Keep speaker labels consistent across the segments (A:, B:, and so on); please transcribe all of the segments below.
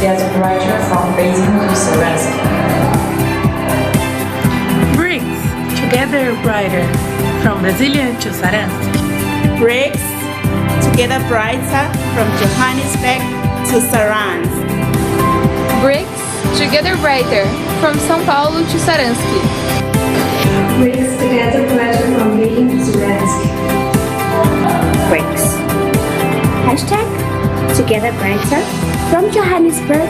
A: together brighter from Beijing to Saransk.
B: BRICS, together brighter, from Brasilia to Saransk.
C: BRICS, together brighter, from Johannesburg to Saransk.
D: BRICS, together brighter, from São Paulo to Saransk.
E: BRICS, together brighter, from Beijing to Saransk.
F: BRICS. Hashtag together brighter, from Johannesburg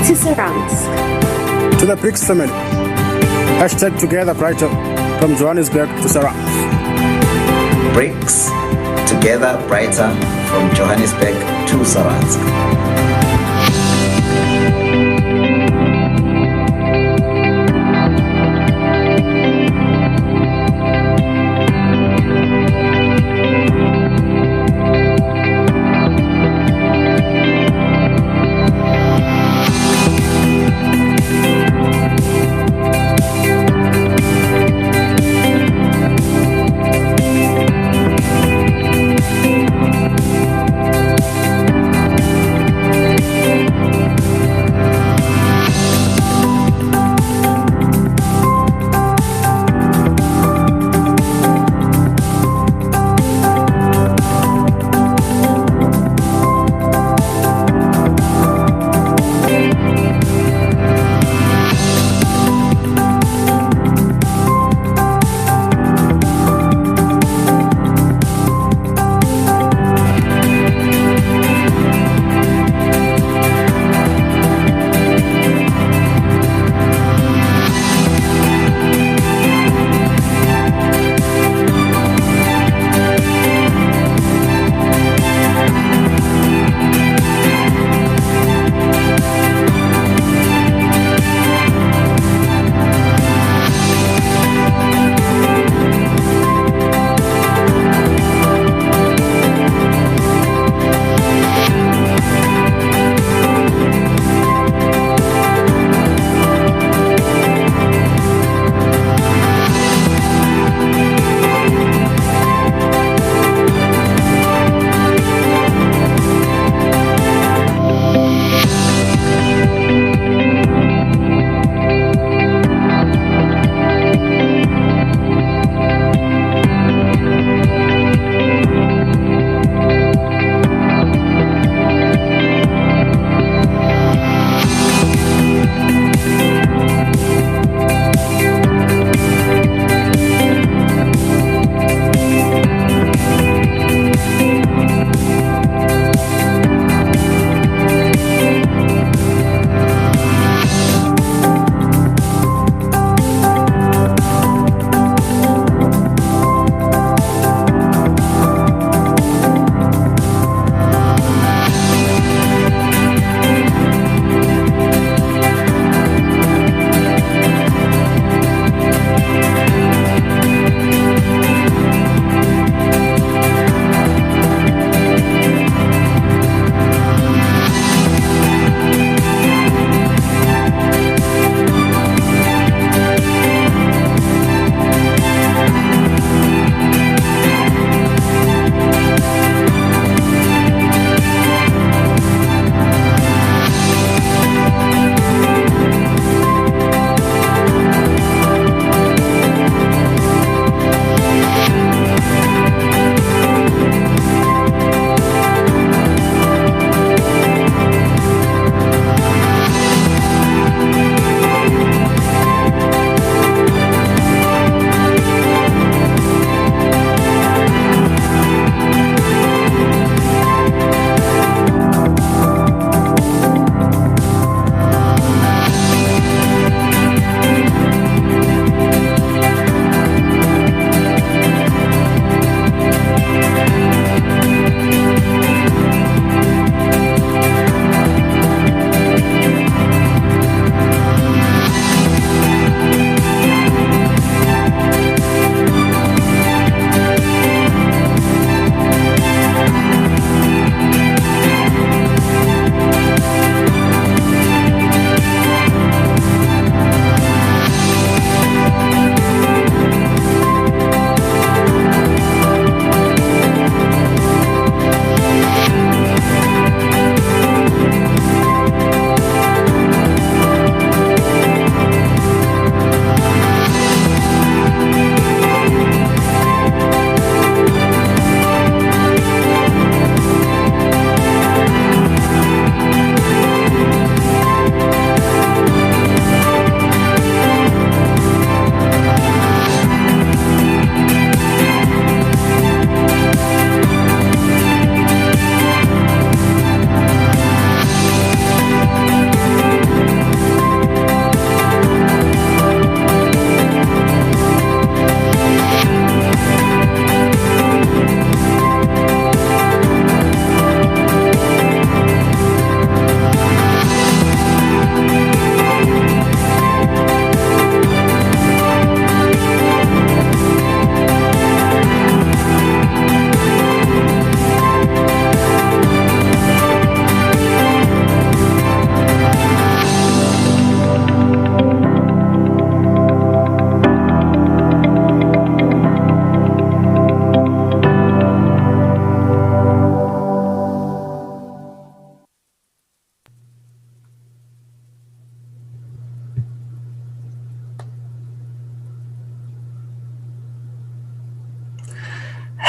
F: to Saransk.
G: To the BRICS family. Hashtag together brighter, from Johannesburg to Saransk.
H: BRICS, together brighter, from Johannesburg to Saransk.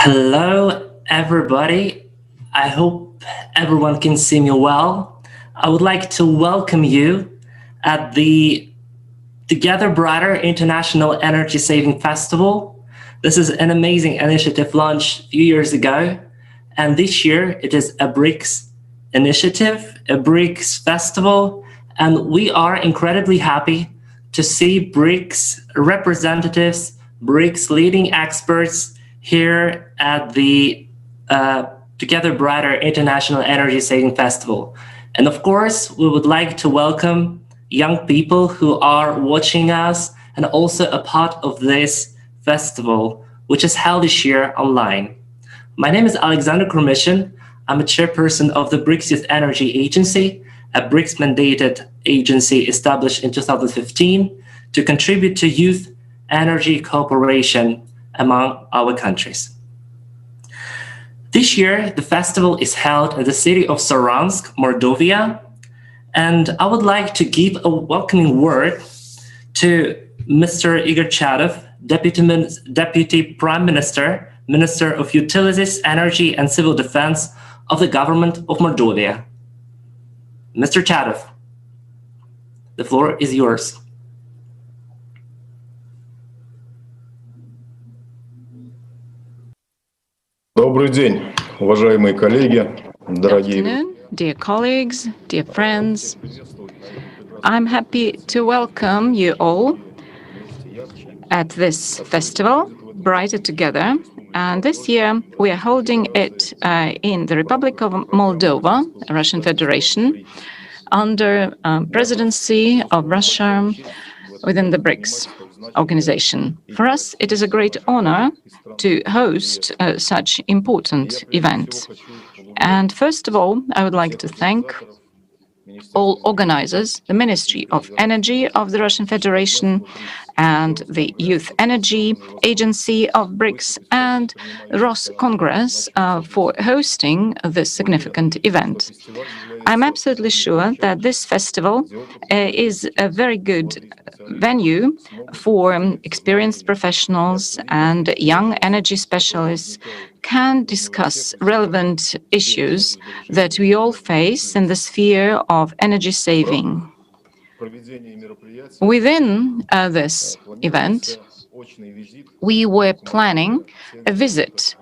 I: Hello, everybody. I hope everyone can see me well. I would like to welcome you at the Together Brighter International Energy Saving Festival. This is an amazing initiative launched a few years ago, and this year it is a BRICS initiative, a BRICS festival, and we are incredibly happy to see BRICS representatives, BRICS leading experts here at the Together Brighter International Energy Saving Festival. And of course, we would like to welcome young people who are watching us and also a part of this festival, which is held this year online. My name is Alexander Kromishin. I'm a chairperson of the BRICS Youth Energy Agency, a BRICS mandated agency established in 2015 to contribute to youth energy cooperation among our countries. This year, the festival is held in the city of Saransk, Mordovia, and I would like to give a welcoming word to Mr. Igor Chadov, Deputy Prime Minister, Minister of Utilities, Energy and Civil Defense of the Government of Mordovia. Mr. Chadov, the floor is yours.
J: Добрый день, уважаемые коллеги, дорогие.
K: Good afternoon, dear colleagues, dear friends. I'm happy to welcome you all at this festival, Brighter Together. And this year we are holding it in the Republic of Moldova, Russian Federation, under presidency of Russia within the BRICS organization. For us, it is a great honor to host such important event. And first of all, I would like to thank all organizers, the Ministry of Energy of the Russian Federation and the Youth Energy Agency of BRICS and Ross Congress for hosting this significant event. I'm absolutely sure that this festival is a very good venue for experienced professionals and young energy specialists can discuss relevant issues that we all face in the sphere of energy saving. Within this event, we were planning a visit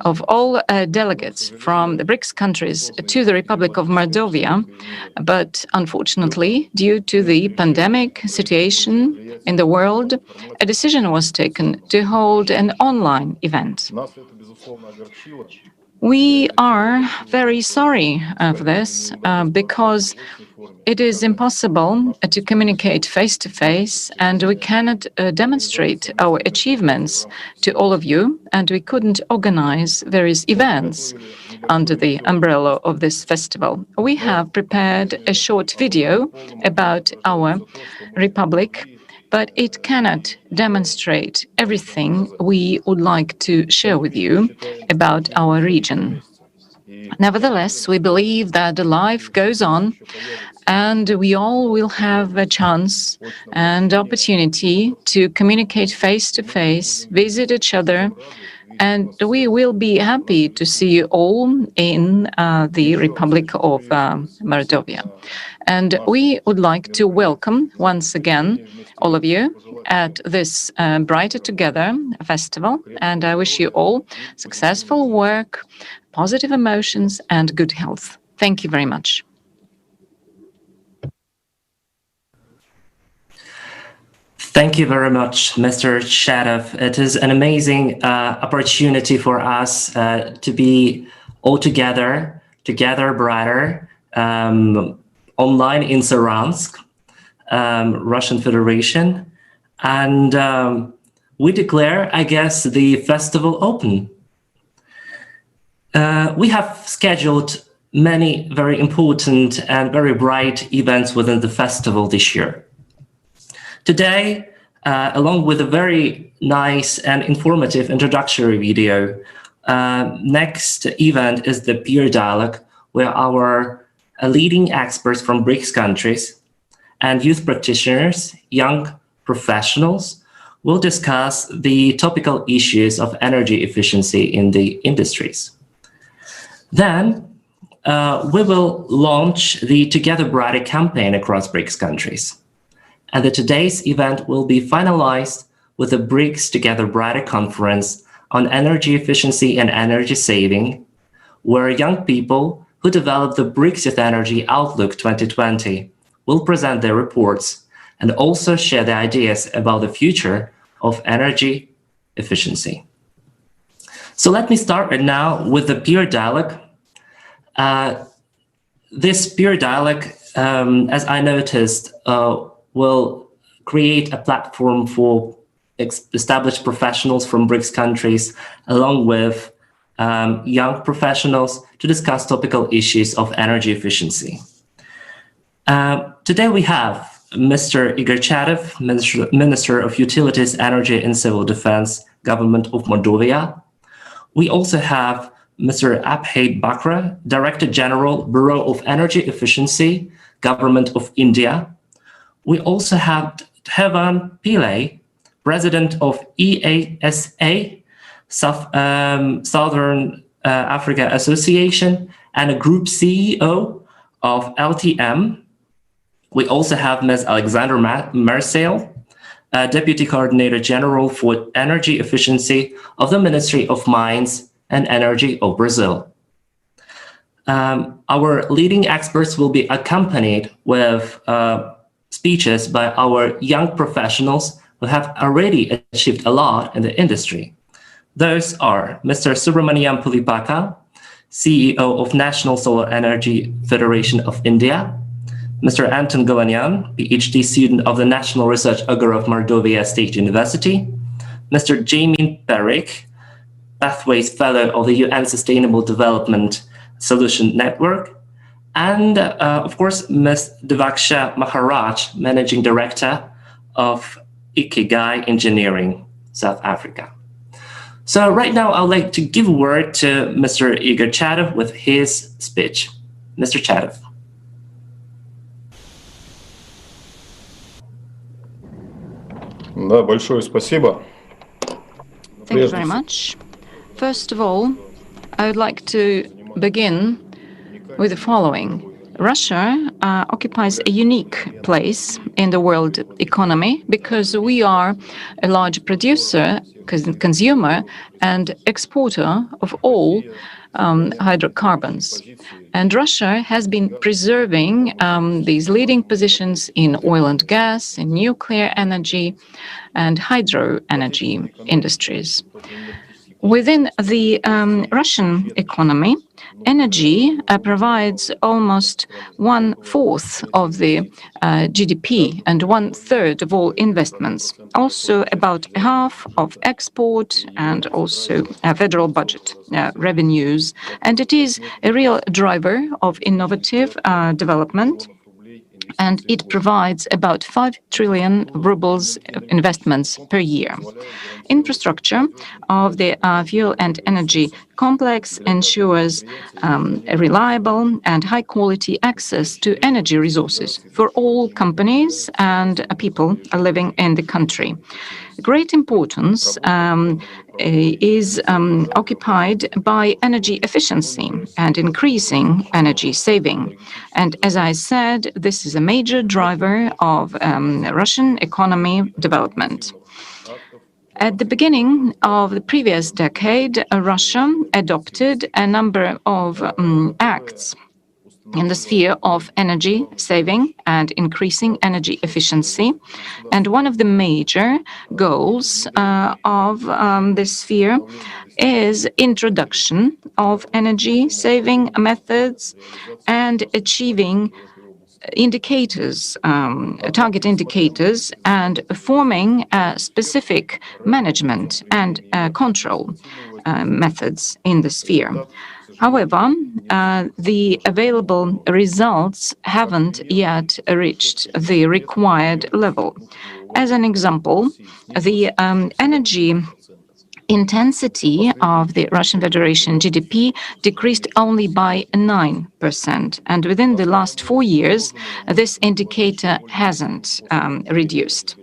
K: of all delegates from the BRICS countries to the Republic of Mordovia, but unfortunately, due to the pandemic situation in the world, a decision was taken to hold an online event. We are very sorry for this because it is impossible to communicate face-to-face, and we cannot demonstrate our achievements to all of you, and we couldn't organize various events under the umbrella of this festival. We have prepared a short video about our republic, but it cannot demonstrate everything we would like to share with you about our region. Nevertheless, we believe that life goes on, and we all will have a chance and opportunity to communicate face-to-face, visit each other, and we will be happy to see you all in the Republic of Mordovia. And we would like to welcome once again all of you at this Brighter Together festival, and I wish you all successful work, positive emotions, and good health. Thank you very much.
I: Thank you very much, Mr. Chadov. It is an amazing opportunity for us to be all together brighter, online in Saransk, Russian Federation. And we declare, I guess, the festival open. We have scheduled many very important and very bright events within the festival this year. Today, along with a very nice and informative introductory video, next event is the peer dialogue, where our leading experts from BRICS countries and youth practitioners, young professionals, we'll discuss the topical issues of energy efficiency in the industries. Then, we will launch the Together Brighter campaign across BRICS countries. And today's event will be finalized with the BRICS Together Brighter conference on energy efficiency and energy saving, where young people who developed the BRICS Youth Energy Outlook 2020 will present their reports and also share their ideas about the future of energy efficiency. So let me start right now with the peer dialogue. This peer dialogue, as I noticed, will create a platform for established professionals from BRICS countries, along with young professionals, to discuss topical issues of energy efficiency. Today we have Mr. Igor Chatev, Minister of Utilities, Energy and Civil Defense, Government of Mordovia. We also have Mr. Abhay Bakra, Director General, Bureau of Energy Efficiency, Government of India. We also have Hevan Pillai, President of EASA, Southern Africa Association, and a Group CEO of LTM. We also have Ms. Alexandra Marcel, Deputy Coordinator General for Energy Efficiency of the Ministry of Mines and Energy of Brazil. Our leading experts will be accompanied with speeches by our young professionals who have already achieved a lot in the industry. Those are Mr. Subramaniam Pulipaka, CEO of National Solar Energy Federation of India, Mr. Anton Galanyan, PhD student of the National Research Agora of Mordovia State University, Mr. Jamin Perik, Pathways Fellow of the UN Sustainable Development Solution Network, and of course, Ms. Devaksha Maharaj, Managing Director of Ikigai Engineering, South Africa. So right now, I'd like to give a word to Mr. Igor Chatev with his speech. Mr. Chatev.
J: Да, большое спасибо.
K: Thank you very much. First of all, I would like to begin with the following. Russia occupies a unique place in the world economy because we are a large producer, consumer, and exporter of all hydrocarbons. And Russia has been preserving these leading positions in oil and gas, in nuclear energy, and hydro energy industries. Within the Russian economy, energy provides almost 1/4 of the GDP and 1/3 of all investments, also about half of export and also federal budget revenues. And it is a real driver of innovative development. And it provides about 5 trillion rubles investments per year. Infrastructure of the fuel and energy complex ensures a reliable and high-quality access to energy resources for all companies and people living in the country. Great importance is occupied by energy efficiency and increasing energy saving. And as I said, this is a major driver of Russian economy development. At the beginning of the previous decade, Russia adopted a number of acts in the sphere of energy saving and increasing energy efficiency. And one of the major goals of this sphere is introduction of energy saving methods and achieving indicators, target indicators, and forming specific management and control methods in the sphere. However, the available results haven't yet reached the required level. As an example, the energy intensity of the Russian Federation GDP decreased only by 9%. And within the last 4 years, this indicator hasn't reduced.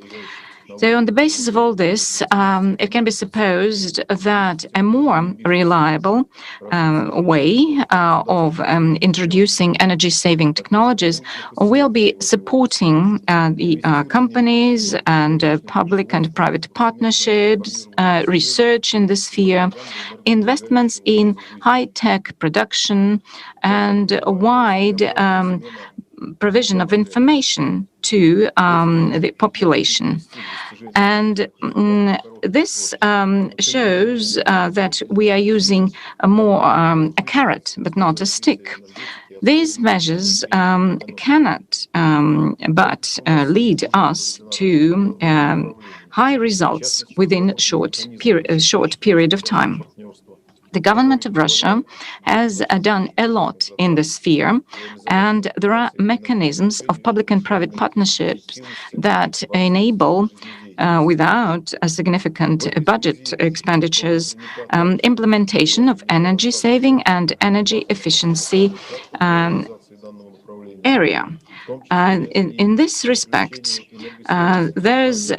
K: So on the basis of all this, it can be supposed that a more reliable way of introducing energy-saving technologies will be supporting the companies and public and private partnerships, research in the sphere, investments in high-tech production, and a wide provision of information to the population. And this shows that we are using a carrot, but not a stick. These measures cannot but lead us to high results within a short period of time. The government of Russia has done a lot in this sphere, and there are mechanisms of public and private partnerships that enable, without a significant budget expenditures, implementation of energy saving and energy efficiency area. In this respect, there's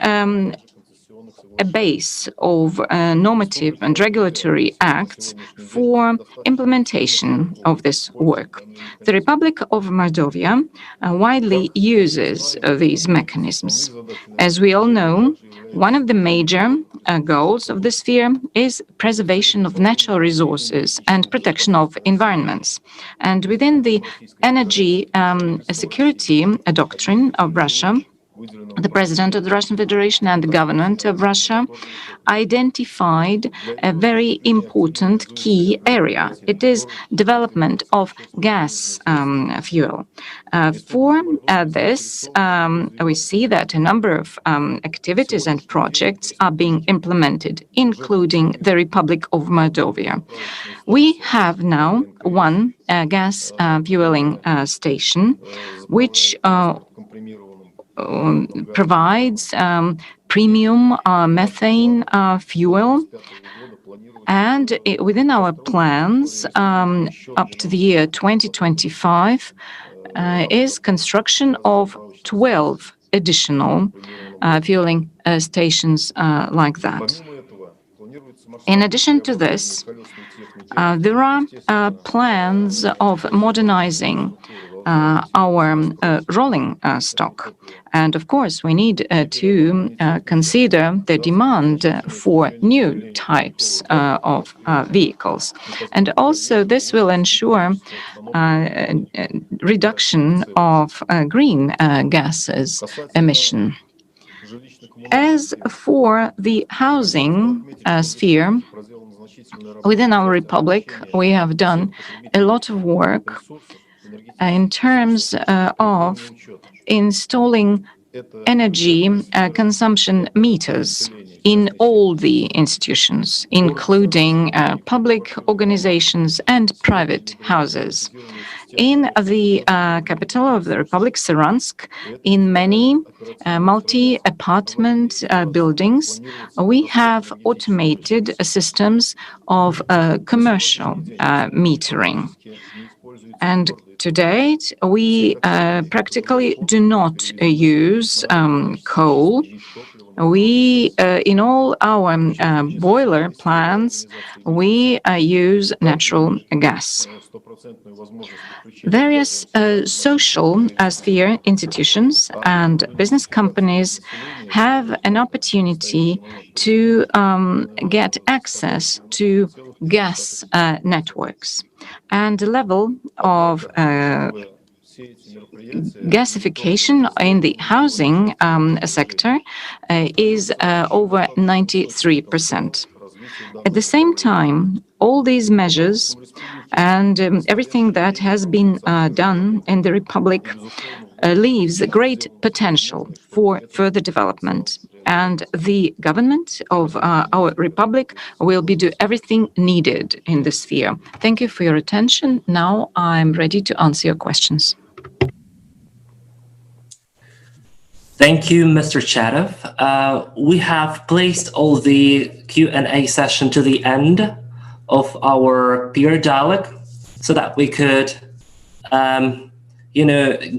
K: a base of normative and regulatory acts for implementation of this work. The Republic of Mordovia widely uses these mechanisms. As we all know, one of the major goals of the sphere is preservation of natural resources and protection of environments. And within the energy security doctrine of Russia, the President of the Russian Federation and the government of Russia identified a very important key area. It is development of gas fuel. For this, we see that a number of activities and projects are being implemented, including the Republic of Mordovia. We have now one gas fueling station, which provides premium methane fuel, and within our plans up to the year 2025 is construction of 12 additional fueling stations like that. In addition to this, there are plans of modernizing our rolling stock. And of course, we need to consider the demand for new types of vehicles. And also, this will ensure reduction of green gases emission. As for the housing sphere, within our republic, we have done a lot of work in terms of installing energy consumption meters in all the institutions, including public organizations and private houses. In the capital of the Republic, Saransk, in many multi-apartment buildings, we have automated systems of commercial metering. And to date, we practically do not use coal. We, in all our boiler plants, we use natural gas. Various social sphere institutions and business companies have an opportunity to get access to gas networks. And the level of gasification in the housing sector is over 93%. At the same time, all these measures and everything that has been done in the Republic leaves great potential for further development. And the government of our Republic will do everything needed in this sphere. Thank you for your attention. Now I'm ready to answer your questions.
I: Thank you, Mr. Chadov. We have placed all the Q&A session to the end of our peer dialogue so that we could,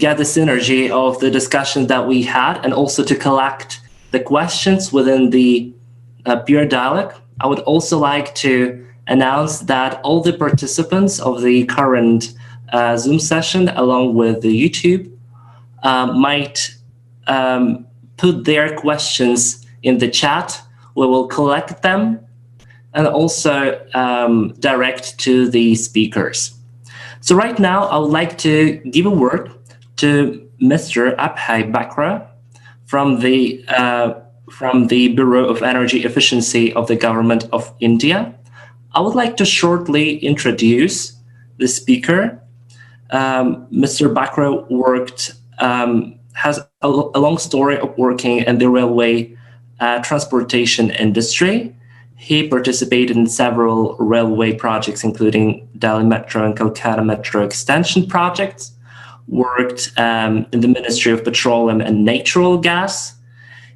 I: get the synergy of the discussion that we had and also to collect the questions within the peer dialogue, I would also like to announce that all the participants of the current Zoom session, along with the YouTube, might put their questions in the chat. We will collect them and also direct to the speakers. So right now, I would like to give a word to Mr. Abhay Bakra from the Bureau of Energy Efficiency of the Government of India. I would like to shortly introduce the speaker. Mr. Bakra has a long story of working in the railway transportation industry. He participated in several railway projects, including Delhi Metro and Kolkata Metro extension projects, worked in the Ministry of Petroleum and Natural Gas.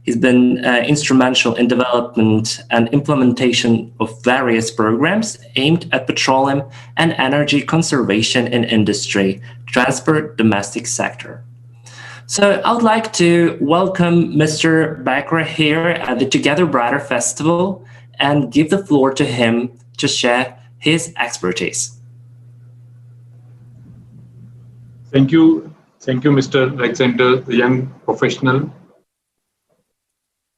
I: He's been instrumental in development and implementation of various programs aimed at petroleum and energy conservation in industry, transport, domestic sector. So I would like to welcome Mr. Bakra here at the Together Brighter Festival and give the floor to him to share his expertise.
L: Thank you, Mr. Alexander, the young professional.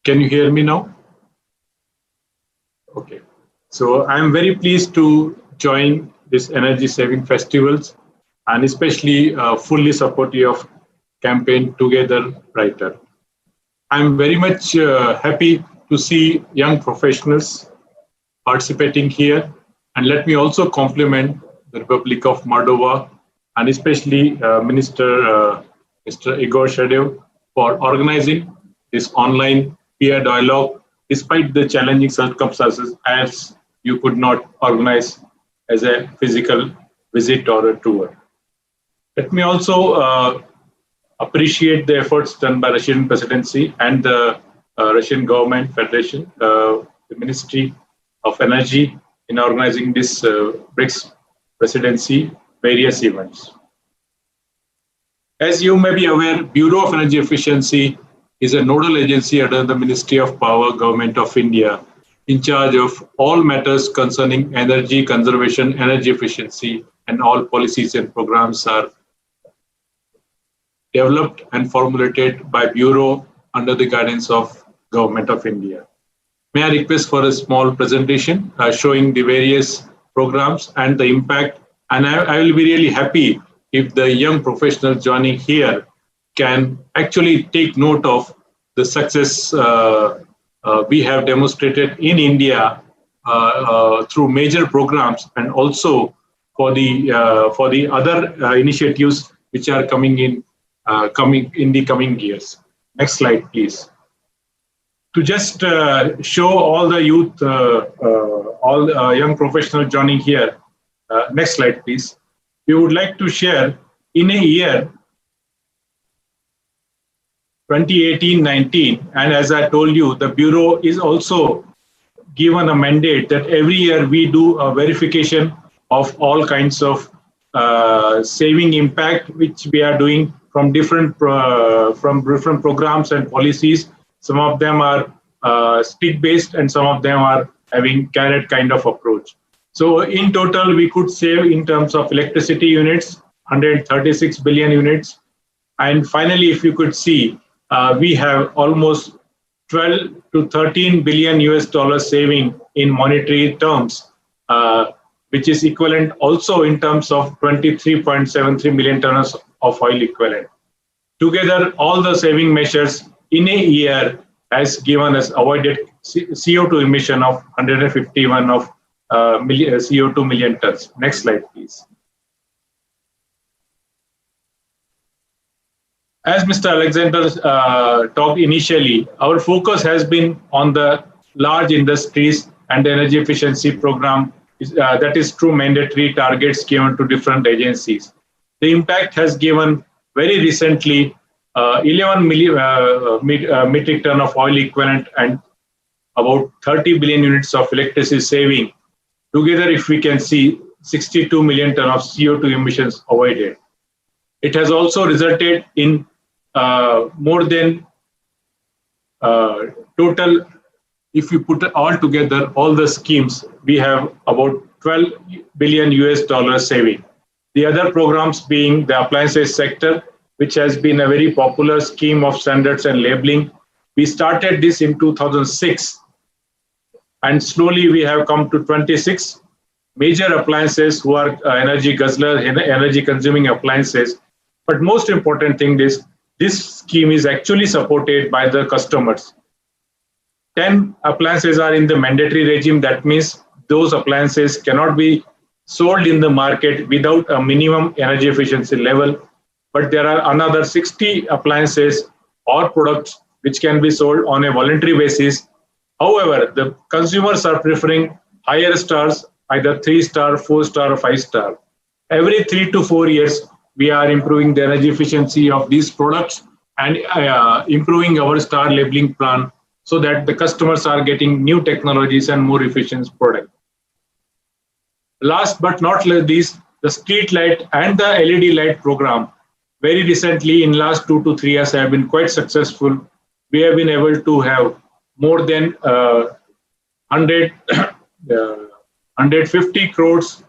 L: Can you hear me now? Okay. So I'm very pleased to join this energy saving festivals and especially fully supportive of campaign Together Brighter. I'm very much happy to see young professionals participating here, and let me also compliment the Republic of Moldova and especially Mr. Igor Shadev for organizing this online peer dialogue despite the challenging circumstances, as you could not organize as a physical visit or a tour. Let me also appreciate the efforts done by Russian presidency and the Russian government federation, the Ministry of Energy, in organizing this BRICS presidency various events. As you may be aware, Bureau of Energy Efficiency is a nodal agency under the Ministry of Power, Government of India, in charge of all matters concerning energy conservation, energy efficiency, and all policies and programs are developed and formulated by Bureau under the guidance of Government of India. May I request for a small presentation showing the various programs and the impact, and I will be really happy if the young professionals joining here can actually take note of the success we have demonstrated in India through major programs, and also for the other initiatives which are coming in the coming years. Next slide, please. To just show all the youth, all young professionals joining here. Next slide, please. We would like to share in a year 2018-19, and as I told you, the Bureau is also given a mandate that every year we do a verification of all kinds of saving impact, which we are doing from different programs and policies. Some of them are stick-based and some of them are having carrot kind of approach. So in total, we could save in terms of electricity units, 136 billion units. And finally, if you could see, we have almost 12 to 13 billion US saving in monetary terms, which is equivalent also in terms of 23.73 million tons of oil equivalent. Together, all the saving measures in a year has given us avoided CO2 emission of 151 of CO2 million tons. Next slide, please. As Mr. Alexander talked initially, our focus has been on the large industries and the energy efficiency program that is through mandatory targets given to different agencies. The impact has given very recently 11 metric ton of oil equivalent and about 30 billion units of electricity saving. Together, if we can see 62 million ton of CO2 emissions avoided. It has also resulted in more than total, if you put all together, all the schemes, we have about 12 billion US dollar saving. The other programs being the appliances sector, which has been a very popular scheme of standards and labeling. We started this in 2006, and slowly we have come to 26 major appliances who are energy guzzler, energy consuming appliances. But most important thing is this scheme is actually supported by the customers. 10 appliances are in the mandatory regime. That means those appliances cannot be sold in the market without a minimum energy efficiency level. But there are another 60 appliances or products which can be sold on a voluntary basis. However, the consumers are preferring higher stars, either 3-star, 4-star, or 5-star. Every 3 to 4 years, we are improving the energy efficiency of these products and improving our star labeling plan so that the customers are getting new technologies and more efficient products. Last but not least, the street light and the LED light program. Very recently, in last 2 to 3 years, have been quite successful. We have been able to have more than 150 crores.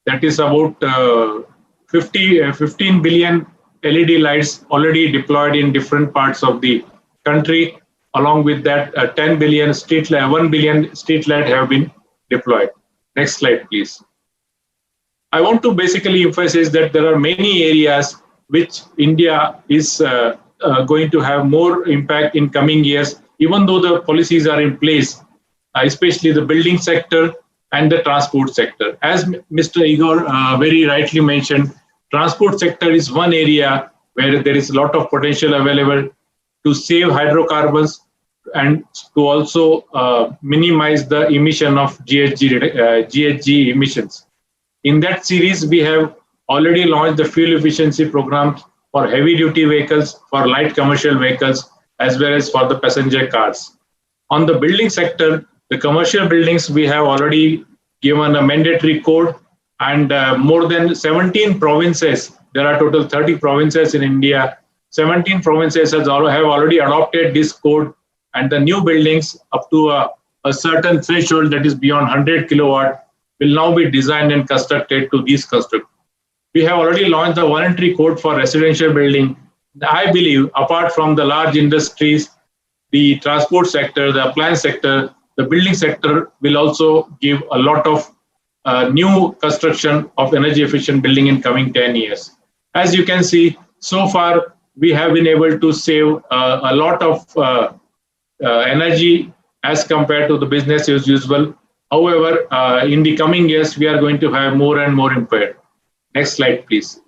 L: That is about 15 billion LED lights already deployed in different parts of the country. Along with that, 1 billion street light have been deployed. Next slide, please. I want to basically emphasize that there are many areas which India is going to have more impact in coming years, even though the policies are in place, especially the building sector and the transport sector. As Mr. Igor very rightly mentioned, transport sector is one area where there is a lot of potential available to save hydrocarbons and to also minimize the emission of GHG emissions. In that series, we have already launched the fuel efficiency programs for heavy duty vehicles, for light commercial vehicles, as well as for the passenger cars. On the building sector, the commercial buildings, we have already given a mandatory code, and more than 17 provinces, there are total 30 provinces in India, 17 provinces have already adopted this code, and the new buildings up to a certain threshold that is beyond 100 kilowatt will now be designed and constructed to these constructs. We have already launched the voluntary code for residential building. I believe apart from the large industries, the transport sector, the appliance sector, the building sector will also give a lot of new construction of energy efficient building in coming 10 years. As you can see, so far we have been able to save a lot of energy as compared to the business as usual. However, in the coming years, we are going to have more and more impact. Next slide, please.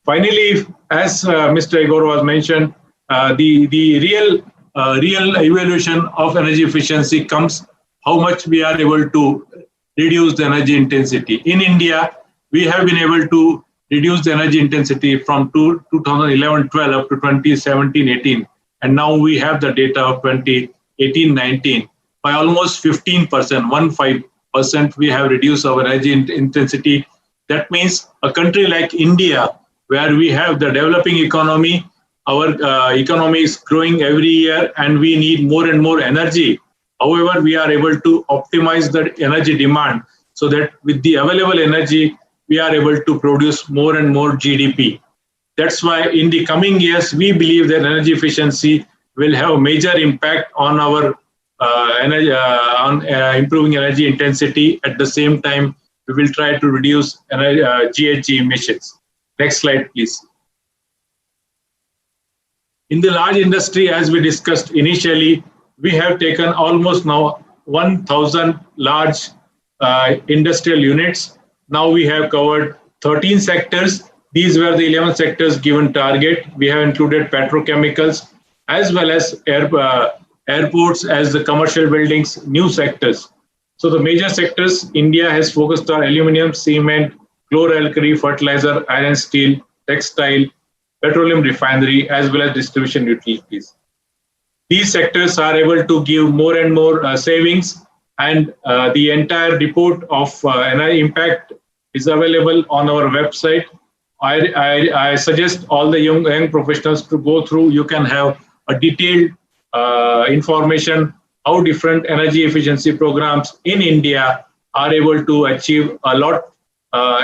L: Finally, as Mr. Igor was mentioned, the real evaluation of energy efficiency comes how much we are able to reduce the energy intensity. In India, we have been able to reduce the energy intensity from 2011-12 up to 2017-18. And now we have the data of 2018-19 by almost 15%, 15%, we have reduced our energy intensity. That means a country like India, where we have the developing economy, our economy is growing every year and we need more and more energy. However, we are able to optimize the energy demand so that with the available energy, we are able to produce more and more GDP. That's why in the coming years, we believe that energy efficiency will have a major impact on our improving energy intensity. At the same time, we will try to reduce GHG emissions. Next slide, please. In the large industry, as we discussed initially, we have taken almost now 1,000 large industrial units. Now we have covered 13 sectors. These were the 11 sectors given target. We have included petrochemicals as well as airports as the commercial buildings, new sectors. So the major sectors, India has focused on aluminum, cement, chlor-alkali, fertilizer, iron, steel, textile, petroleum refinery, as well as distribution utilities. These sectors are able to give more and more savings, and the entire report of energy impact is available on our website. I suggest all the young professionals to go through. You can have a detailed information how different energy efficiency programs in India are able to achieve a lot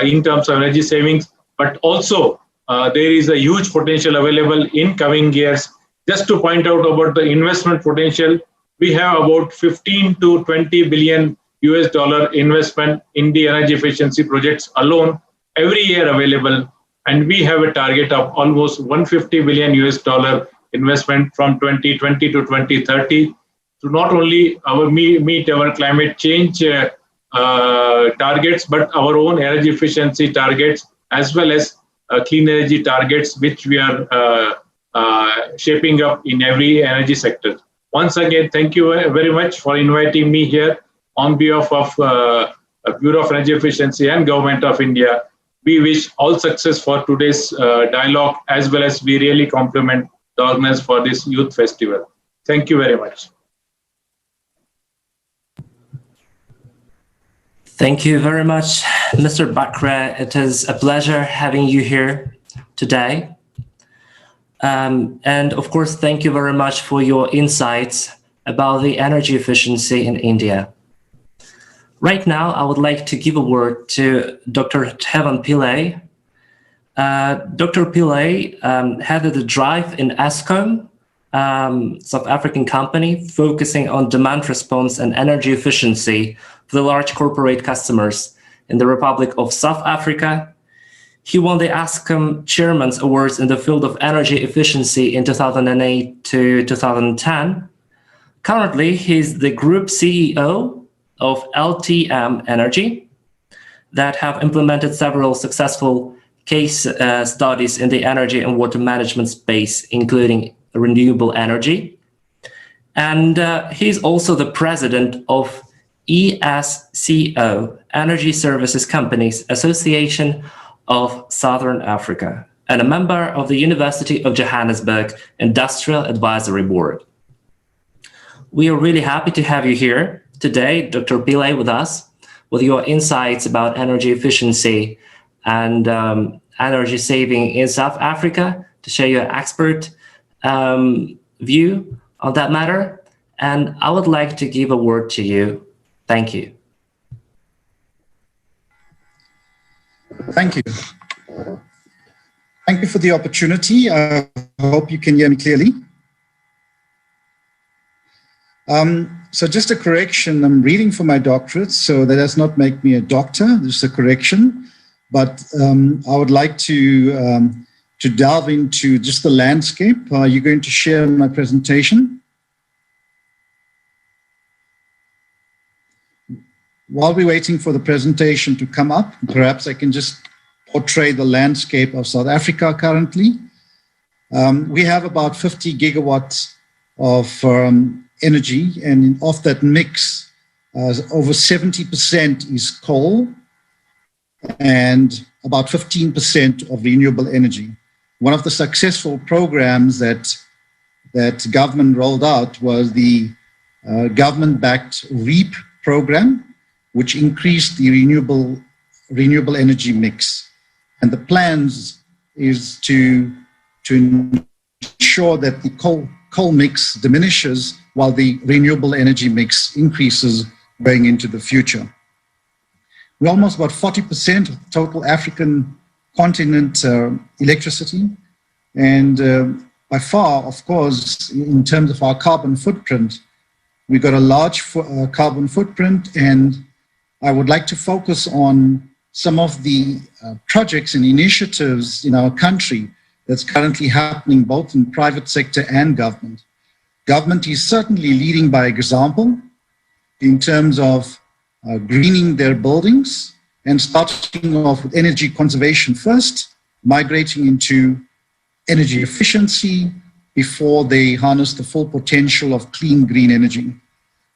L: in terms of energy savings, but also there is a huge potential available in coming years. Just to point out about the investment potential, we have about 15 to 20 billion US dollar investment in the energy efficiency projects alone every year available. And we have a target of almost 150 billion US dollar investment from 2020 to 2030 to not only meet our climate change targets, but our own energy efficiency targets, as well as clean energy targets, which we are shaping up in every energy sector. Once again, thank you very much for inviting me here on behalf of Bureau of Energy Efficiency and Government of India. We wish all success for today's dialogue, as well as we really compliment the organizers for this youth festival. Thank you very much.
I: Thank you very much, Mr. Bakre. It is a pleasure having you here today. And of course, thank you very much for your insights about the energy efficiency in India. Right now, I would like to give a word to Dr. Thevan Pillay. Dr. Pillay headed the drive in Eskom, South African company focusing on demand response and energy efficiency for the large corporate customers in the Republic of South Africa. He won the Eskom Chairman's Awards in the field of energy efficiency in 2008 to 2010. Currently, he's the group CEO of LTM Energy that have implemented several successful case studies in the energy and water management space, including renewable energy. And he's also the president of ESCO, Energy Services Companies Association of Southern Africa, and a member of the University of Johannesburg Industrial Advisory Board. We are really happy to have you here today, Dr. Pillay, with us, with your insights about energy efficiency and energy saving in South Africa, to share your expert view on that matter. And I would like to give a word to you. Thank you.
M: Thank you. Thank you for the opportunity. I hope you can hear me clearly. So just a correction, I'm reading for my doctorate, so that does not make me a doctor, this is a correction. But I would like to delve into just the landscape. Are you going to share my presentation? While we're waiting for the presentation to come up, perhaps I can just portray the landscape of South Africa currently. We have about 50 gigawatts of energy, and of that mix, over 70% is coal and about 15% of renewable energy. One of the successful programs that government rolled out was the government-backed REAP program, which increased the renewable energy mix. And the plans is to ensure that the coal mix diminishes while the renewable energy mix increases going into the future. We're almost about 40% of the total African continent electricity. And by far, of course, in terms of our carbon footprint, we've got a large carbon footprint, and I would like to focus on some of the projects and initiatives in our country that's currently happening both in private sector and government. Government is certainly leading by example in terms of greening their buildings and starting off with energy conservation first, migrating into energy efficiency before they harness the full potential of clean green energy.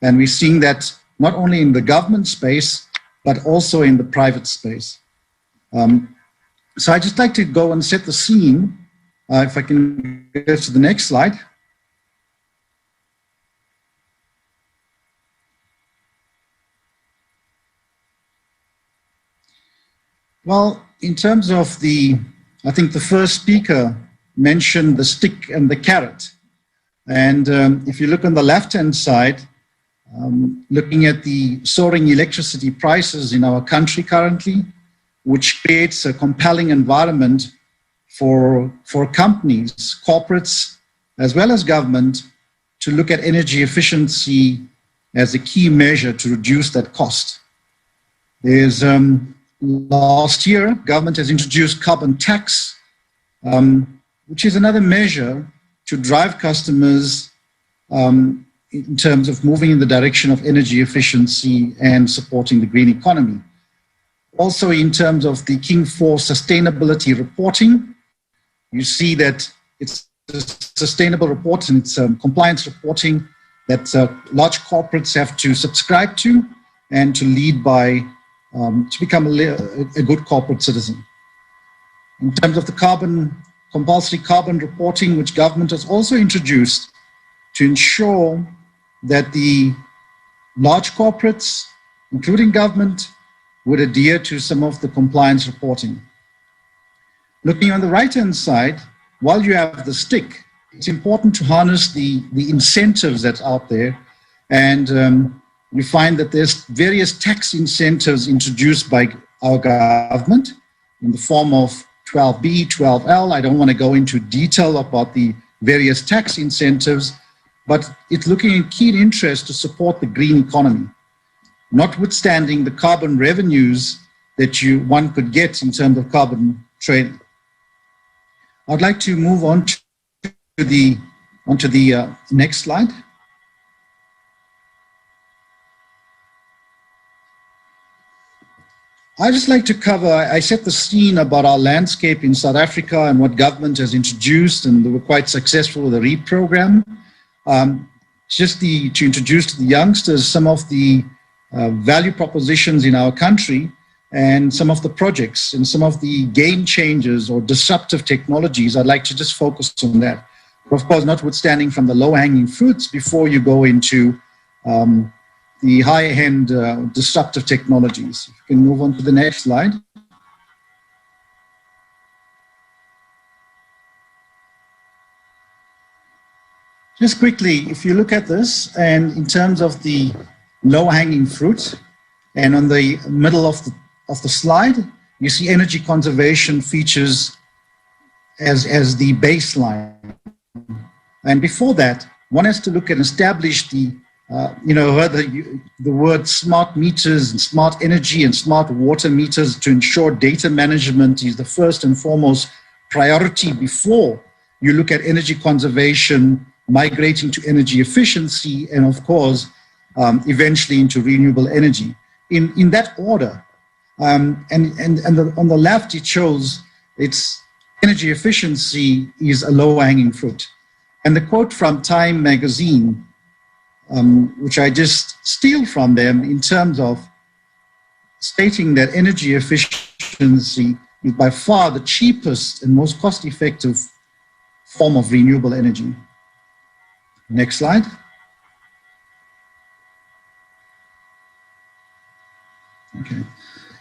M: And we're seeing that not only in the government space, but also in the private space. So I'd just like to go and set the scene. If I can go to the next slide. Well, in terms of I think the first speaker mentioned the stick and the carrot. And if you look on the left-hand side, looking at the soaring electricity prices in our country currently, which creates a compelling environment for companies, corporates, as well as government, to look at energy efficiency as a key measure to reduce that cost. There's last year, government has introduced carbon tax, which is another measure to drive customers in terms of moving in the direction of energy efficiency and supporting the green economy. Also, in terms of the King 4 sustainability reporting, you see that it's a sustainable report and it's compliance reporting that large corporates have to subscribe to and to lead by, to become a good corporate citizen. In terms of the compulsory carbon reporting, which government has also introduced to ensure that the large corporates, including government, would adhere to some of the compliance reporting. Looking on the right-hand side, while you have the stick, it's important to harness the incentives that's out there. And you find that there's various tax incentives introduced by our government in the form of 12B, 12L. I don't want to go into detail about the various tax incentives, but it's looking in keen interest to support the green economy, notwithstanding the carbon revenues that one could get in terms of carbon trading. I'd like to move on to the next slide. I'd just like to cover, I set the scene about our landscape in South Africa and what government has introduced, and they were quite successful with the REAP program. Just to introduce to the youngsters some of the value propositions in our country and some of the projects and some of the game changers or disruptive technologies. I'd like to just focus on that. But of course, notwithstanding from the low-hanging fruits before you go into the high-end disruptive technologies. If you can move on to the next slide. Just quickly, if you look at this, and in terms of the low-hanging fruit, and on the middle of the slide, you see energy conservation features as the baseline. And before that, one has to look and establish the word smart meters and smart energy and smart water meters to ensure data management is the first and foremost priority before you look at energy conservation, migrating to energy efficiency, and of course, eventually into renewable energy. In that order, and on the left, it shows it's energy efficiency is a low-hanging fruit. And the quote from Time magazine, which I just steal from them in terms of stating that energy efficiency is by far the cheapest and most cost-effective form of renewable energy. Next slide. Okay.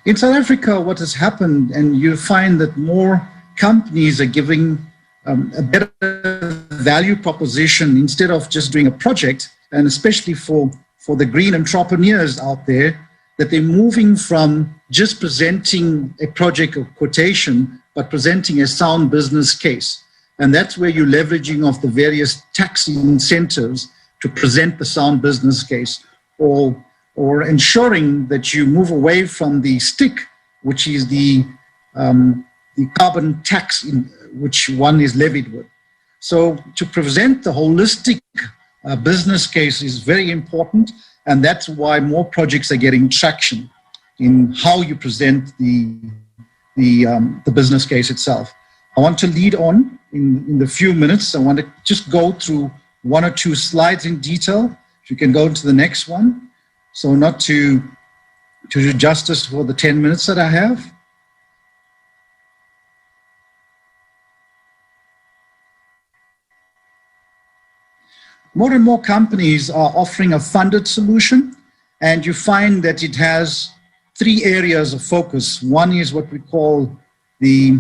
M: In South Africa, what has happened, and you find that more companies are giving a better value proposition instead of just doing a project, and especially for the green entrepreneurs out there, that they're moving from just presenting a project or quotation, but presenting a sound business case. And that's where you're leveraging of the various tax incentives to present the sound business case, or ensuring that you move away from the stick, which is the carbon tax which one is levied with. So to present the holistic business case is very important, and that's why more projects are getting traction in how you present the business case itself. I want to lead on in the few minutes. I want to just go through one or two slides in detail. If you can go to the next one. So not to do justice for the 10 minutes that I have. More and more companies are offering a funded solution, and you find that it has three areas of focus. One is what we call the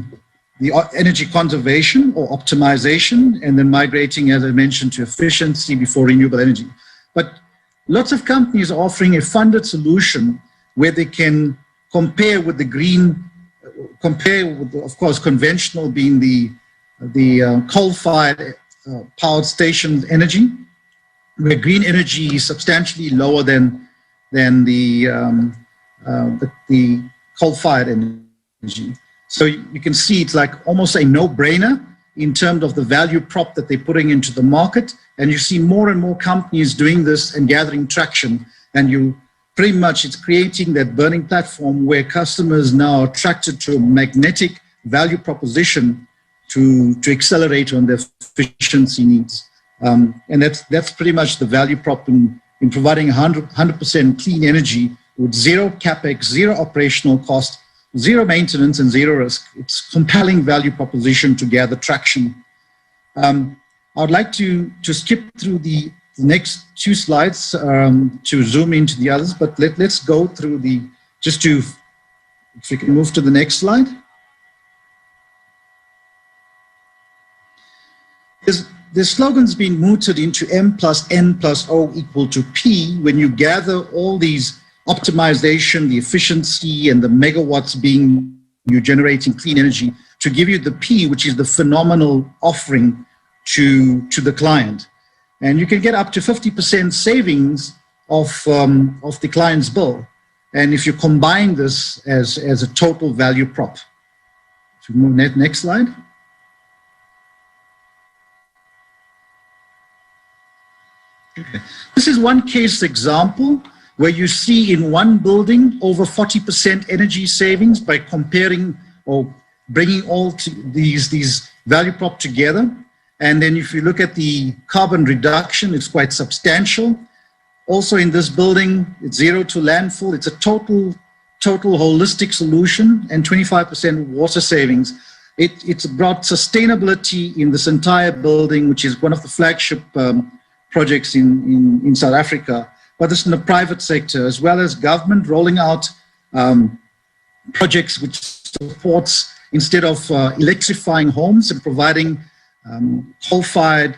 M: energy conservation or optimization, and then migrating, as I mentioned, to efficiency before renewable energy. But lots of companies are offering a funded solution where they can compare with the green, of course, conventional being the coal-fired powered station energy, where green energy is substantially lower than the coal-fired energy. So you can see it's like almost a no-brainer in terms of the value prop that they're putting into the market. And you see more and more companies doing this and gathering traction. And you pretty much, it's creating that burning platform where customers now are attracted to a magnetic value proposition to accelerate on their efficiency needs. And that's pretty much the value prop in providing 100% clean energy with zero capex, zero operational cost, zero maintenance, and zero risk. It's compelling value proposition to gather traction. I would like to skip through the next two slides to zoom into the others, but let's go through if we can move to the next slide. The slogan's been mooted into M plus N plus O equal to P when you gather all these optimization, the efficiency, and the megawatts being you generating clean energy to give you the P, which is the phenomenal offering to the client. And you can get up to 50% savings of the client's bill. And if you combine this as a total value prop. So next slide. Okay. This is one case example where you see in one building over 40% energy savings by comparing or bringing all these value prop together. And then if you look at the carbon reduction, it's quite substantial. Also in this building, it's zero to landfill. It's a total holistic solution and 25% water savings. It's brought sustainability in this entire building, which is one of the flagship projects in South Africa, but this in the private sector, as well as government rolling out projects which supports, instead of electrifying homes and providing coal-fired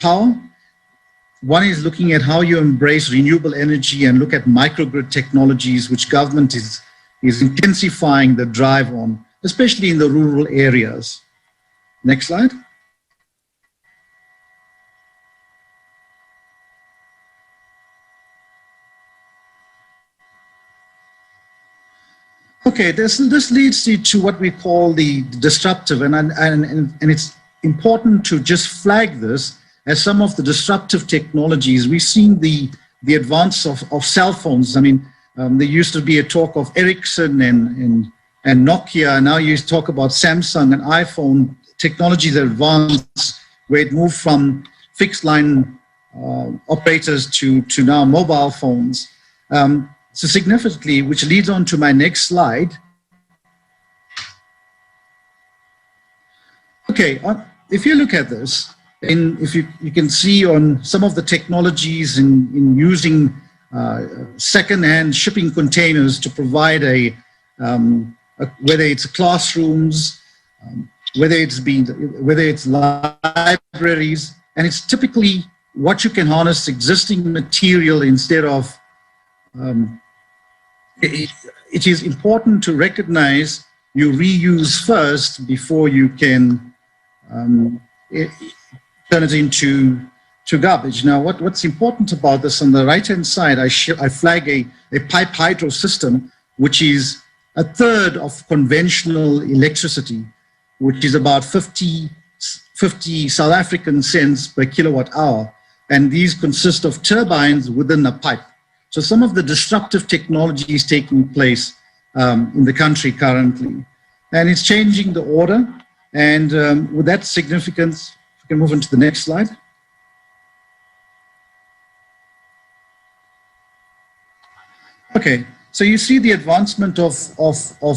M: power, one is looking at how you embrace renewable energy and look at microgrid technologies, which government is intensifying the drive on, especially in the rural areas. Next slide. Okay, this leads you to what we call the disruptive, and it's important to just flag this as some of the disruptive technologies. We've seen the advance of cell phones. I mean, there used to be a talk of Ericsson and Nokia, and now you talk about Samsung and iPhone. Technologies advanced where it moved from fixed line operators to now mobile phones. So significantly, which leads on to my next slide. Okay, if you look at this, and if you can see on some of the technologies in using second-hand shipping containers to provide whether it's classrooms, whether it's libraries, and it's typically what you can harness existing material instead of. It is important to recognize you reuse first before you can turn it into garbage. Now, what's important about this, on the right-hand side, I flag a pipe hydro system, which is a third of conventional electricity, which is about 50 South African cents per kilowatt hour. And these consist of turbines within a pipe. So some of the disruptive technology is taking place in the country currently. And it's changing the order. And with that significance, we can move into the next slide. Okay, so you see the advancement of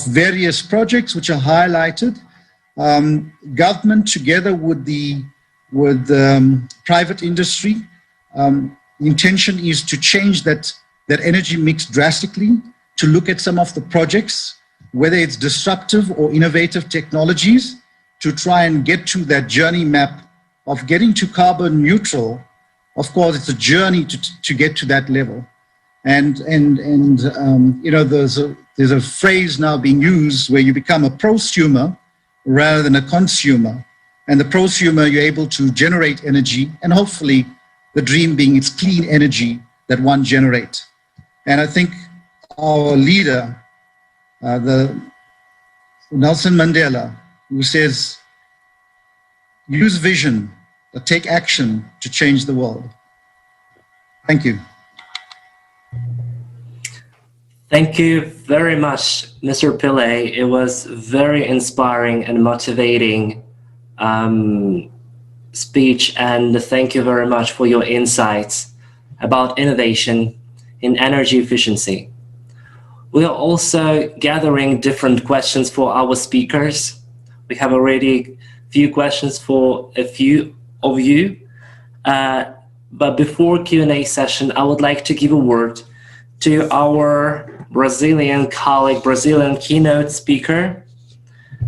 M: various projects which are highlighted. Government together with private industry. The intention is to change that energy mix drastically, to look at some of the projects whether it's disruptive or innovative technologies, to try and get to that journey map of getting to carbon neutral. Of course, it's a journey to get to that level. And you know, there's a phrase now being used where you become a prosumer rather than a consumer. And the prosumer, you're able to generate energy, and hopefully the dream being it's clean energy that one generates. And I think our leader, the Nelson Mandela, who says, use vision, but take action to change the world. Thank you.
I: Thank you very much, Mr. Pillay. It was very inspiring and motivating speech, and thank you very much for your insights about innovation in energy efficiency. We are also gathering different questions for our speakers. We have already a few questions for a few of you. But before Q&A session, I would like to give a word to our Brazilian colleague, Brazilian keynote speaker,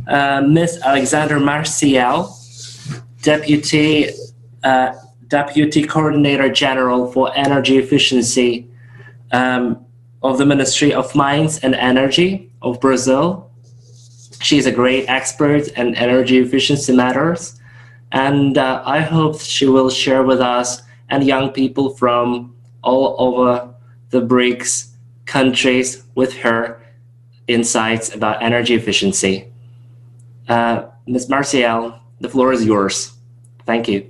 I: Ms. Alexandra Marcial, Deputy Coordinator General for Energy Efficiency of the Ministry of Mines and Energy of Brazil. She's a great expert in energy efficiency matters, and I hope she will share with us and young people from all over the BRICS countries with her insights about energy efficiency. Ms. Marcial, the floor is yours. Thank you.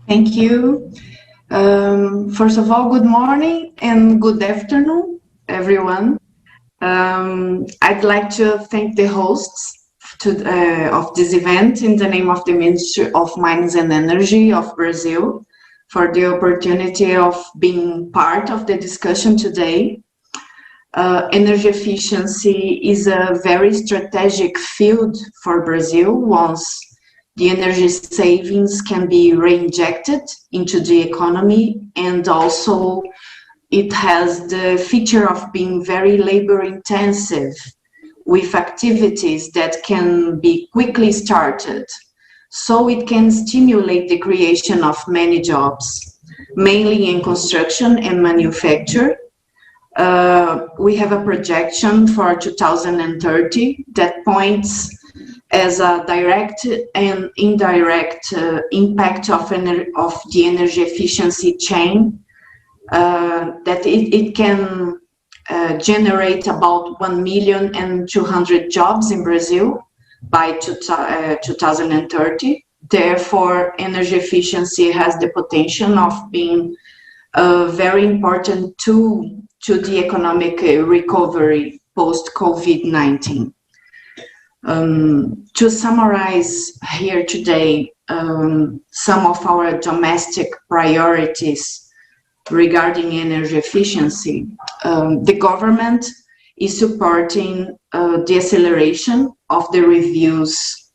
A: Thank you. First of all, good morning and good afternoon, everyone. I'd like to thank the hosts of this event in the name of the Ministry of Mines and Energy of Brazil for the opportunity of being part of the discussion today. Energy efficiency is a very strategic field for Brazil once the energy savings can be reinjected into the economy, and also it has the feature of being very labor intensive with activities that can be quickly started. So it can stimulate the creation of many jobs, mainly in construction and manufacture. We have a projection for 2030 that points as a direct and indirect impact of the energy efficiency chain, that it can generate about 1,200,000 jobs in Brazil by 2030. Therefore, energy efficiency has the potential of being a very important tool to the economic recovery post-COVID-19. To summarize here today, some of our domestic priorities regarding energy efficiency, the government is supporting the acceleration of the reviews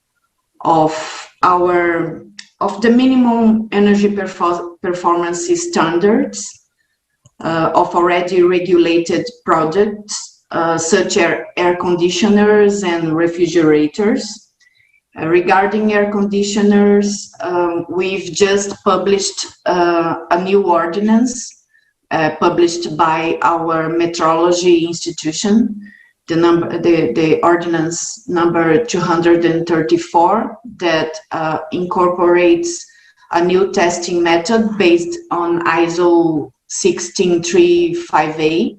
A: of the minimum energy performance standards of already regulated products, such as air conditioners and refrigerators. Regarding air conditioners, we've just published a new ordinance published by our metrology institution, the ordinance number 234, that incorporates a new testing method based on ISO 16358,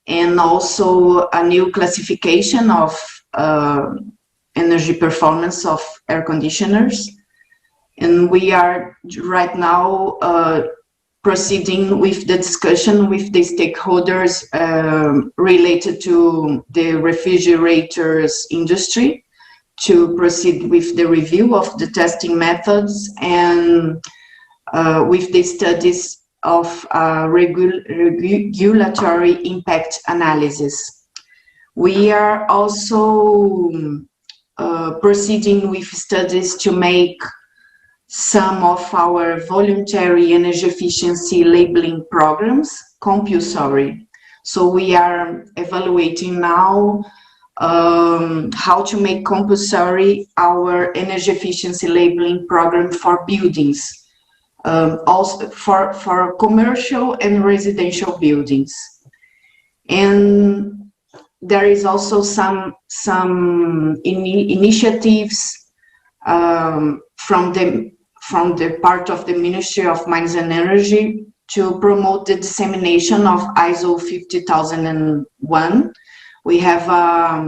A: and also a new classification of energy performance of air conditioners. And we are right now proceeding with the discussion with the stakeholders related to the refrigerators industry to proceed with the review of the testing methods and with the studies of regulatory impact analysis. We are also proceeding with studies to make some of our voluntary energy efficiency labeling programs compulsory, So we are evaluating now how to make compulsory our energy efficiency labeling program for buildings, also for commercial and residential buildings. And there is also some initiatives from the part of the Ministry of Mines and Energy to promote the dissemination of ISO 50001. We have a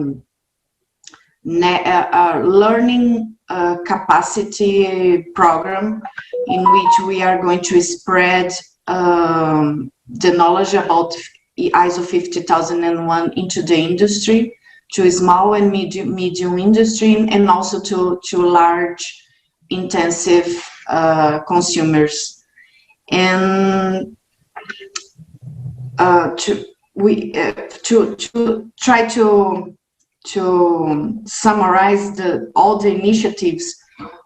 A: learning capacity program in which we are going to spread the knowledge about ISO 50001 into the industry, to small and medium industry, and also to large intensive consumers. And to try to summarize all the initiatives,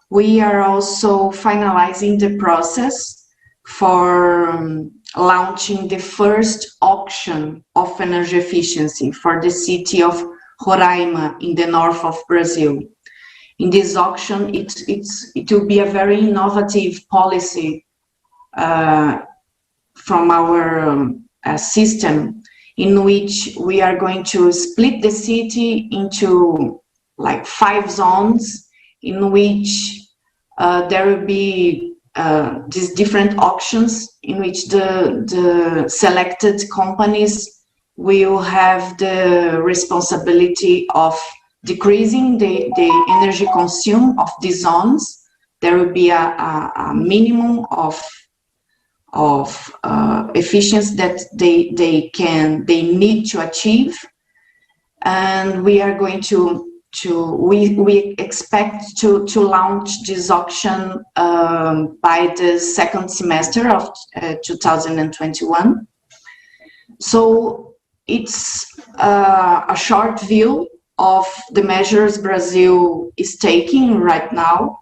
A: we are also finalizing the process for launching the first auction of energy efficiency for the city of Roraima in the north of Brazil. In this auction, it will be a very innovative policy from our system, in which we are going to split the city into like 5 zones, in which there will be these different auctions, in which the selected companies will have the responsibility of decreasing the energy consumed of these zones. There will be a minimum of efficiency that they need to achieve, and we are going we expect to launch this auction by the second semester of 2021. So it's a short view of the measures Brazil is taking right now,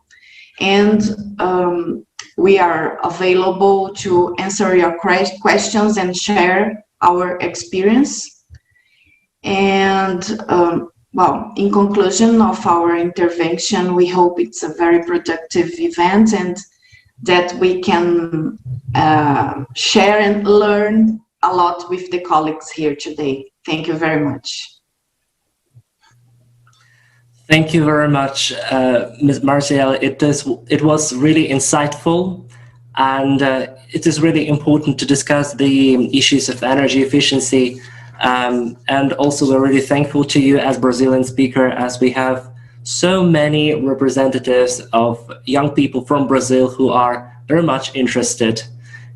A: and we are available to answer your questions and share our experience. And well, in conclusion of our intervention, we hope it's a very productive event and that we can share and learn a lot with the colleagues here today. Thank you very much.
I: Thank you very much, Ms. Marcial. It was really insightful, and it is really important to discuss the issues of energy efficiency. And also, we're really thankful to you as Brazilian speaker, as we have so many representatives of young people from Brazil who are very much interested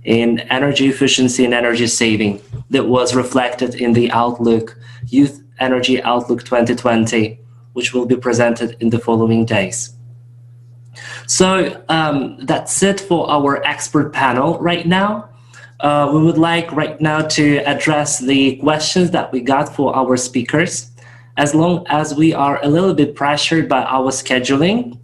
I: in energy efficiency and energy saving. That was reflected in the Outlook, Youth Energy Outlook 2020, which will be presented in the following days. So that's it for our expert panel right now. We would like right now to address the questions that we got for our speakers. As long as we are a little bit pressured by our scheduling,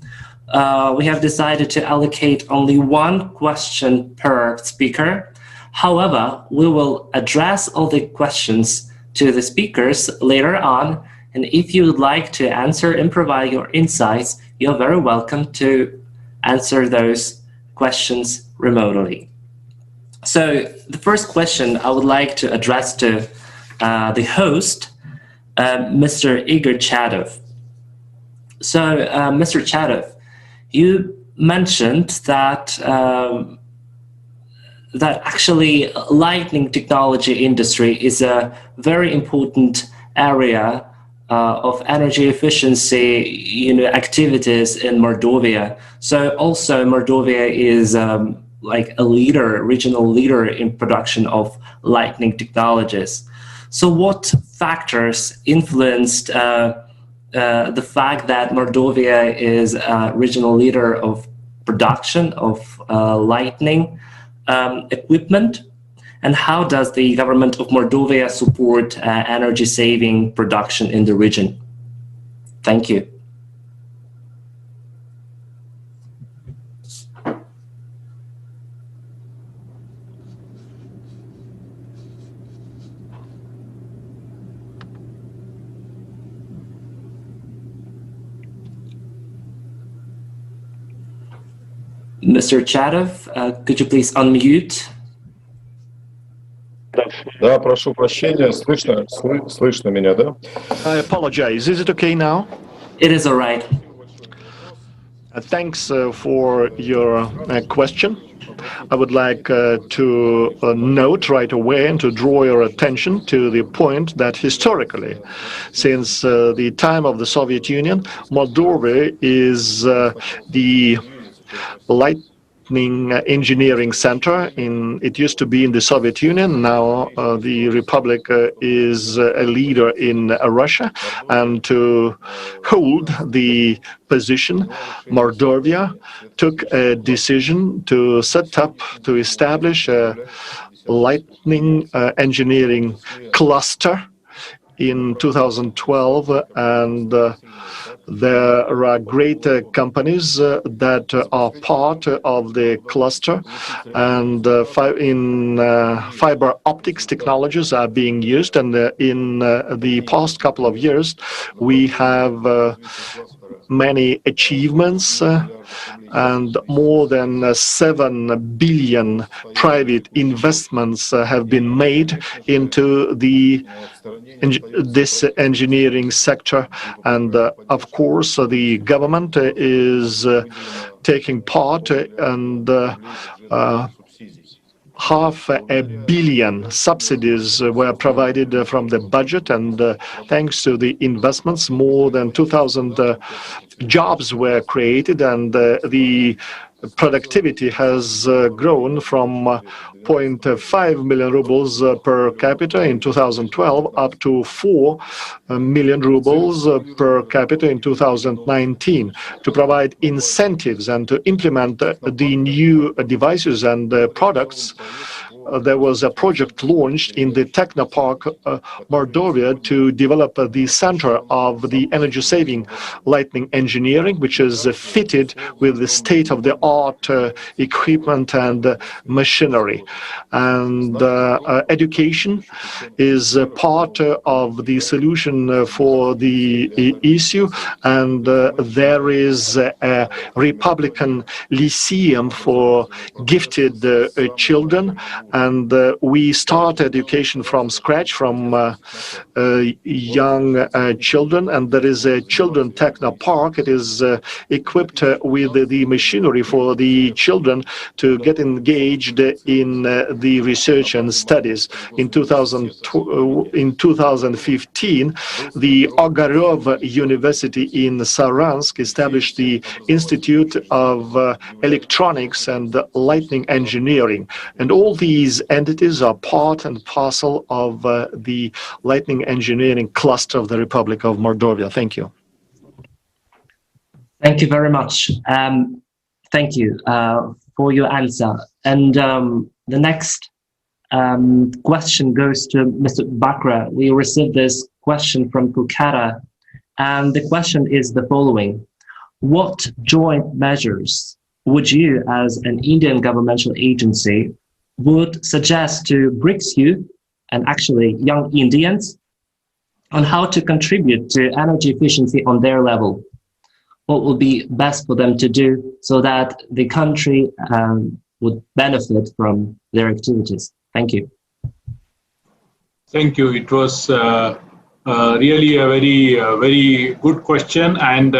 I: we have decided to allocate only 1 question per speaker. However, we will address all the questions to the speakers later on. And if you would like to answer and provide your insights, you're very welcome to answer those questions remotely. So the first question I would like to address to the host, Mr. Igor Chadov. So, Mr. Chadov, you mentioned that that actually lightning technology industry is a very important area of energy efficiency, activities in Mordovia. So also Mordovia is like a leader, regional leader in production of lightning technologies. So what factors influenced the fact that Mordovia is a regional leader of production of lightning equipment? And how does the government of Mordovia support energy saving production in the region? Thank you. Mr. Chadov, could you please unmute?
J: Да, прошу прощения, слышно меня, да?
N: I apologize. Is it okay now?
I: It is all right.
N: Thanks for your question. I would like to note right away and to draw your attention to the point that historically, since the time of the Soviet Union, Moldova is the lightning engineering center. It used to be in the Soviet Union. Now the Republic is a leader in Russia, and to hold the position, Mordovia took a decision to establish a lightning engineering cluster in 2012, and there are great companies that are part of the cluster, and fiber optics technologies are being used, and in the past couple of years we have many achievements, and more than 7 billion private investments have been made into this engineering sector. And of course, the government is taking part, and $500 million subsidies were provided from the budget, and thanks to the investments, more than 2,000 jobs were created, and the productivity has grown from 0.5 million rubles per capita in 2012 up to 4 million rubles per capita in 2019 to provide incentives and to implement the new devices and products. There was a project launched in the Technopark Mordovia to develop the center of the energy-saving lightning engineering, which is fitted with the state-of-the-art equipment and machinery. And education is part of the solution for the issue, and there is a Republican Lyceum for gifted children. And we start education from scratch, from young children. And there is a children techno park. It is equipped with the machinery for the children to get engaged in the research and studies. In 2015, the Ogarov University in Saransk established the Institute of Electronics and Lightning Engineering. And all these entities are part and parcel of the lightning engineering cluster of the Republic of Mordovia. Thank you.
I: Thank you very much. Thank you for your answer. And the next question goes to Mr. Bakra. We received this question from Pukara, and the question is the following. What joint measures would you, as an Indian governmental agency, would suggest to BRICS youth, and actually young Indians, on how to contribute to energy efficiency on their level? What would be best for them to do so that the country would benefit from their activities? Thank you.
L: Thank you. It was really a very good question, and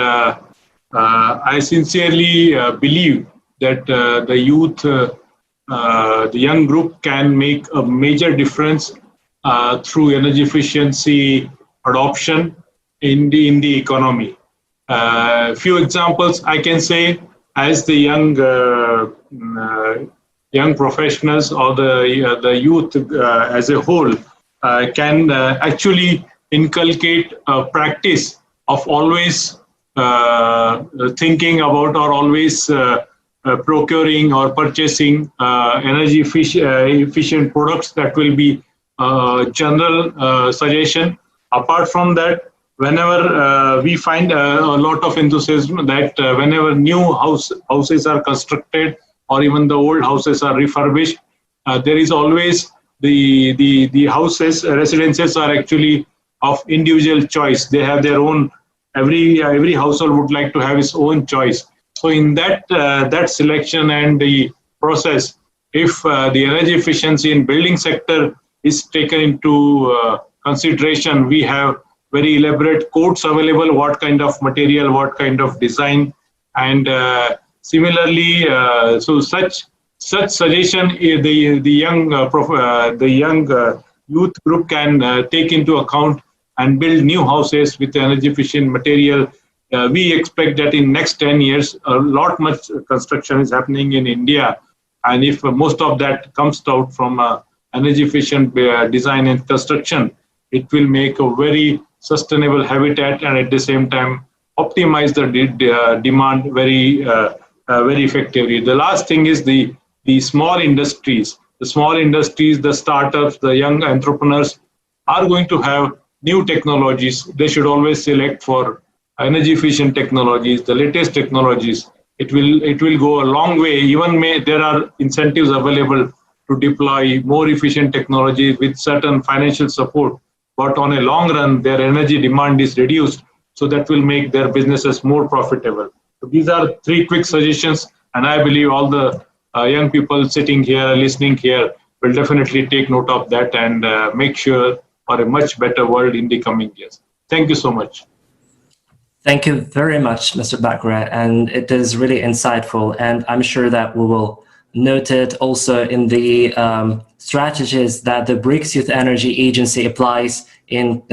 L: I sincerely believe that the youth, the young group can make a major difference through energy efficiency adoption in the economy. Few examples I can say, as the young professionals or the youth as a whole can actually inculcate a practice of always thinking about or always procuring or purchasing energy efficient products. That will be general suggestion. Apart from that, whenever we find a lot of enthusiasm that whenever new houses are constructed or even the old houses are refurbished, there is always the houses, residences are actually of individual choice. They have their own, every household would like to have its own choice. So in that selection and the process, if the energy efficiency in building sector is taken into consideration, we have very elaborate codes available, what kind of material, what kind of design, and similarly, so such suggestion the young youth group can take into account and build new houses with energy efficient material. We expect that in next 10 years, much construction is happening in India, and if most of that comes out from energy efficient design and construction, it will make a very sustainable habitat and at the same time optimize the demand very effectively. The last thing is the small industries. The small industries, the startups, the young entrepreneurs are going to have new technologies. They should always select for energy efficient technologies, the latest technologies. It will go a long way. Even there are incentives available to deploy more efficient technology with certain financial support. But on a long run, their energy demand is reduced. So that will make their businesses more profitable. So these are 3 quick suggestions. And I believe all the young people sitting here, listening here, will definitely take note of that and make sure for a much better world in the coming years. Thank you so much.
I: Thank you very much, Mr. Bakra, and it is really insightful, and I'm sure that we will note it also in the strategies that the BRICS Youth Energy Agency applies in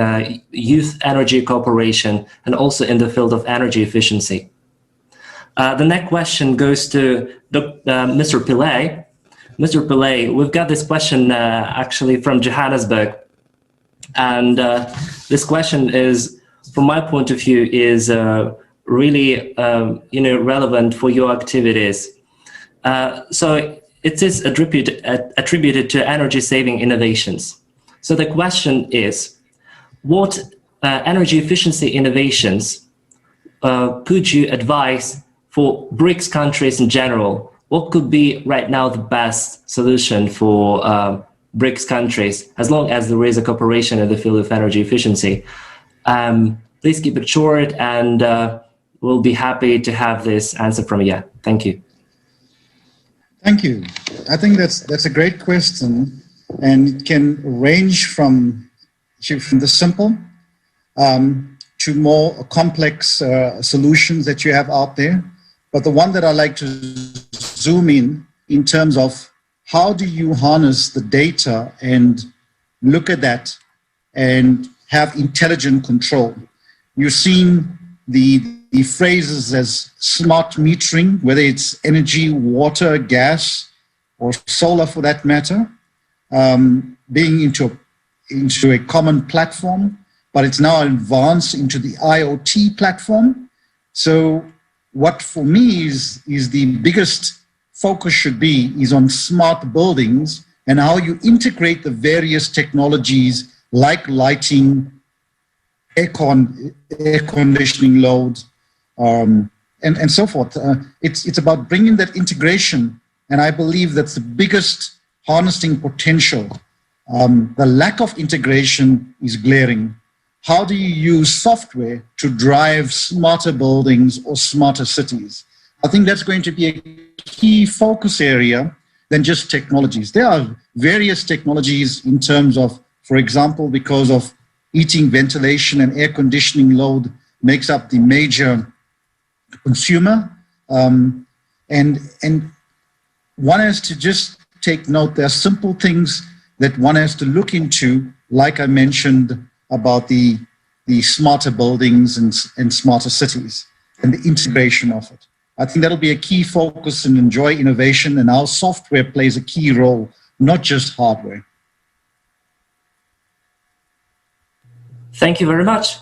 I: youth energy cooperation and also in the field of energy efficiency. The next question goes to Mr. Pillay. Mr. Pillay, we've got this question actually from Johannesburg, and this question is, from my point of view, is really relevant for your activities. So it is attributed to energy saving innovations. So the question is, what energy efficiency innovations could you advise for BRICS countries in general? What could be right now the best solution for BRICS countries, as long as there is a cooperation in the field of energy efficiency? Please keep it short, and we'll be happy to have this answer from you. Thank you.
M: Thank you. I think that's a great question, and it can range from the simple to more complex solutions that you have out there. But the one that I like to zoom in terms of how do you harness the data and look at that and have intelligent control. You've seen the phrases as smart metering, whether it's energy, water, gas, or solar for that matter, being into a common platform, but it's now advanced into the IoT platform. So what for me is the biggest focus should be is on smart buildings and how you integrate the various technologies like lighting, air conditioning loads, and so forth. It's about bringing that integration, and I believe that's the biggest harnessing potential. The lack of integration is glaring. How do you use software to drive smarter buildings or smarter cities? I think that's going to be a key focus area than just technologies. There are various technologies in terms of, for example, because of heating, ventilation, and air conditioning load makes up the major consumer. And one has to just take note, there are simple things that one has to look into, like I mentioned about the smarter buildings and smarter cities and the integration of it. I think that'll be a key focus and enjoy innovation, and how software plays a key role, not just hardware.
I: Thank you very much,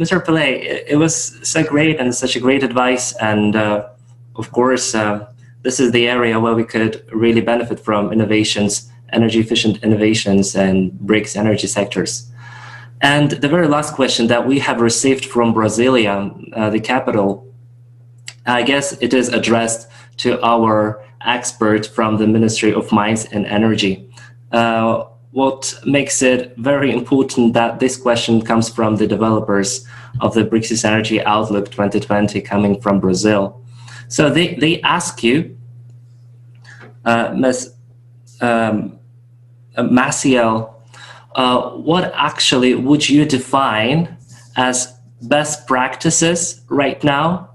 I: Mr. Pillay. It was so great and such a great advice. And of course, this is the area where we could really benefit from innovations, energy efficient innovations and BRICS energy sectors. And the very last question that we have received from Brasilia, the capital, I guess it is addressed to our expert from the Ministry of Mines and Energy. What makes it very important that this question comes from the developers of the BRICS Energy Outlook 2020 coming from Brazil. So they ask you, Ms. Maciel, what actually would you define as best practices right now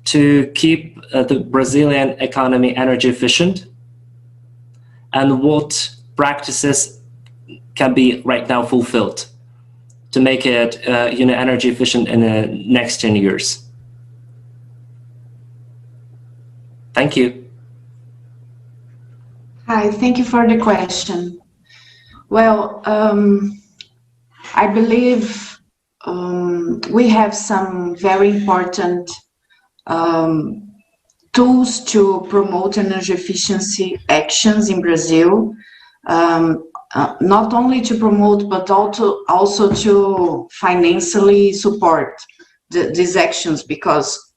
I: to keep the Brazilian economy energy efficient? And what practices can be right now fulfilled to make it energy efficient in the next 10 years? Thank you.
A: Hi, thank you for the question. Well, I believe we have some very important tools to promote energy efficiency actions in Brazil, not only to promote, but also to financially support these actions, because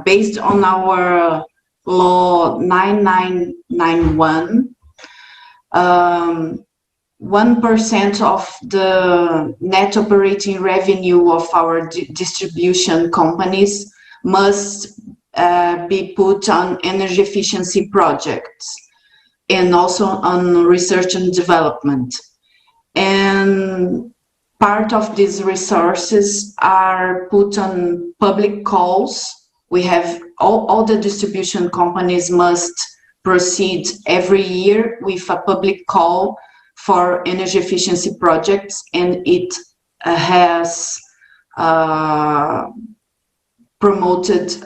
A: based on our law 9991, 1% of the net operating revenue of our distribution companies must be put on energy efficiency projects and also on research and development. And part of these resources are put on public calls. We have all the distribution companies must proceed every year with a public call for energy efficiency projects, and it has promoted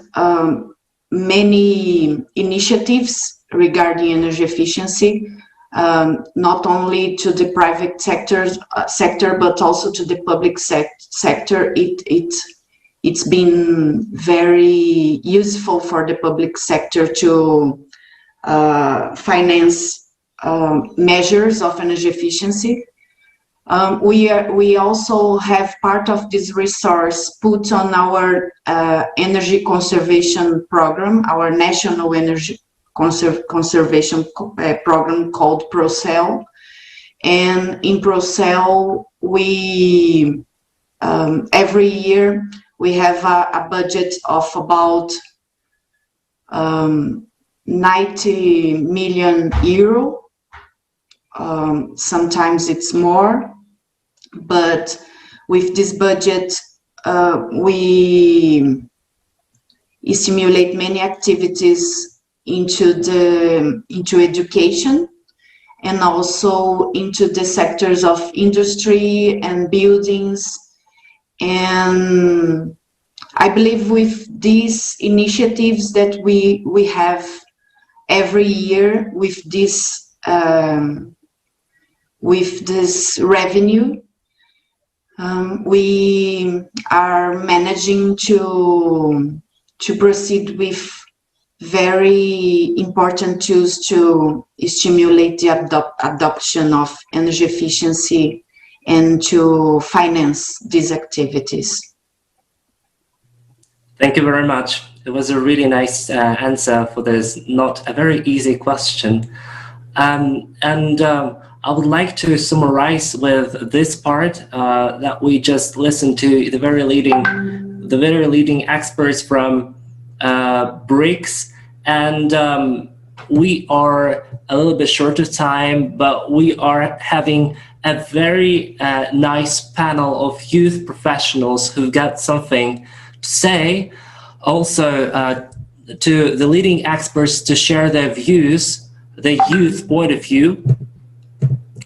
A: many initiatives regarding energy efficiency, not only to the private sector, but also to the public sector. It's been very useful for the public sector to finance measures of energy efficiency. We also have part of this resource put on our energy conservation program, our national energy conservation program called ProCell. And in ProCell, we every year we have a budget of about 90 million euro. Sometimes it's more, but with this budget, we stimulate many activities into education and also into the sectors of industry and buildings. And I believe with these initiatives that we have every year with this revenue, we are managing to proceed with very important tools to stimulate the adoption of energy efficiency and to finance these activities.
I: Thank you very much. It was a really nice answer for this not a very easy question. I would like to summarize with this part that we just listened to the very leading experts from BRICS, and we are a little bit short of time, but we are having a very nice panel of youth professionals who've got something to say. Also, to the leading experts to share their views, the youth point of view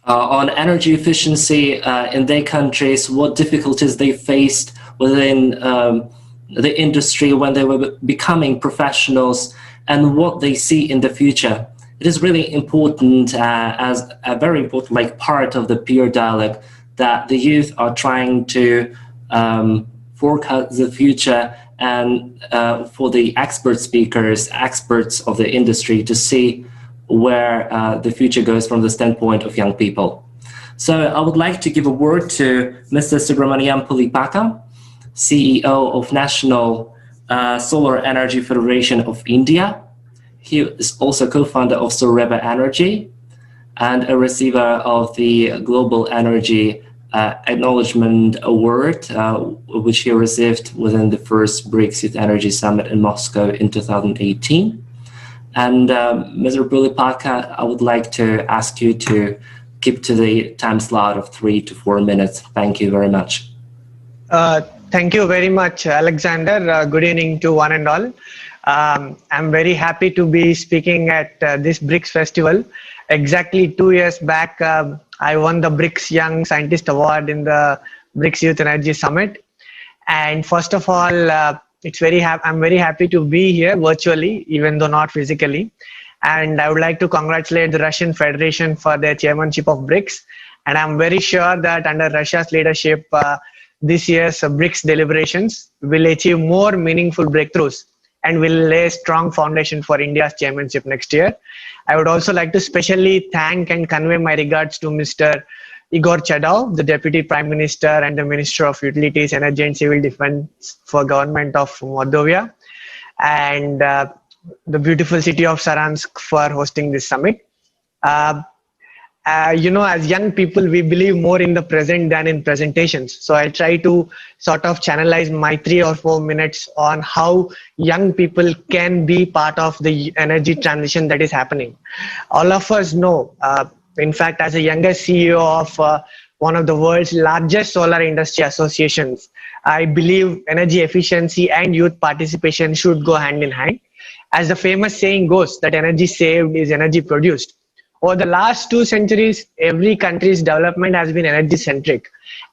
I: on energy efficiency in their countries, what difficulties they faced within the industry when they were becoming professionals, and what they see in the future. It is really important, as a very important part of the peer dialogue, that the youth are trying to forecast the future, and for the expert speakers, experts of the industry, to see where the future goes from the standpoint of young people. So I would like to give a word to Mr. Subramaniam Pulipaka, CEO of National Solar Energy Federation of India. He is also co-founder of Renewable Energy and a receiver of the Global Energy Acknowledgement Award, which he received within the first BRICS Youth Energy Summit in Moscow in 2018. And Mr. Bulipaka, I would like to ask you to keep to the time slot of 3 to 4 minutes. Thank you very much.
O: Thank you very much, Alexander. Good evening to one and all. I'm very happy to be speaking at this BRICS festival. Exactly 2 years back, I won the BRICS Young Scientist Award in the BRICS Youth Energy Summit. And first of all, I'm very happy to be here virtually, even though not physically. And I would like to congratulate the Russian Federation for their chairmanship of BRICS. And I'm very sure that under Russia's leadership, this year's BRICS deliberations will achieve more meaningful breakthroughs and will lay a strong foundation for India's chairmanship next year. I would also like to specially thank and convey my regards to Mr. Igor Chadov, the Deputy Prime Minister and the Minister of Utilities, Energy and Civil Defense for Government of Mordovia, and the beautiful city of Saransk for hosting this summit. As young people, we believe more in the present than in presentations. So I'll try to sort of channelize my 3 or 4 minutes on how young people can be part of the energy transition that is happening. All of us know, in fact, as a younger CEO of one of the world's largest solar industry associations, I believe energy efficiency and youth participation should go hand in hand. As the famous saying goes, that energy saved is energy produced. Over the last 2 centuries, every country's development has been energy centric,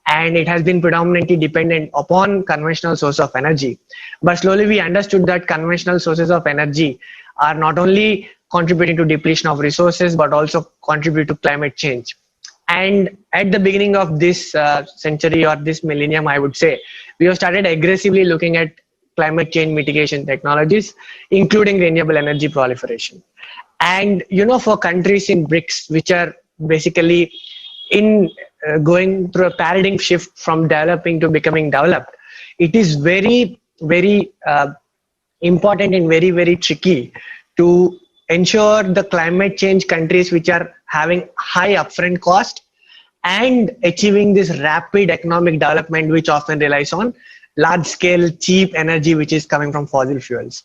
O: and it has been predominantly dependent upon conventional sources of energy. But slowly we understood that conventional sources of energy are not only contributing to depletion of resources, but also contribute to climate change. And at the beginning of this century or this millennium, I would say, we have started aggressively looking at climate change mitigation technologies, including renewable energy proliferation. And for countries in BRICS, which are basically going through a paradigm shift from developing to becoming developed, it is very, very important and very, very tricky to ensure the climate change countries which are having high upfront cost and achieving this rapid economic development, which often relies on large scale cheap energy which is coming from fossil fuels.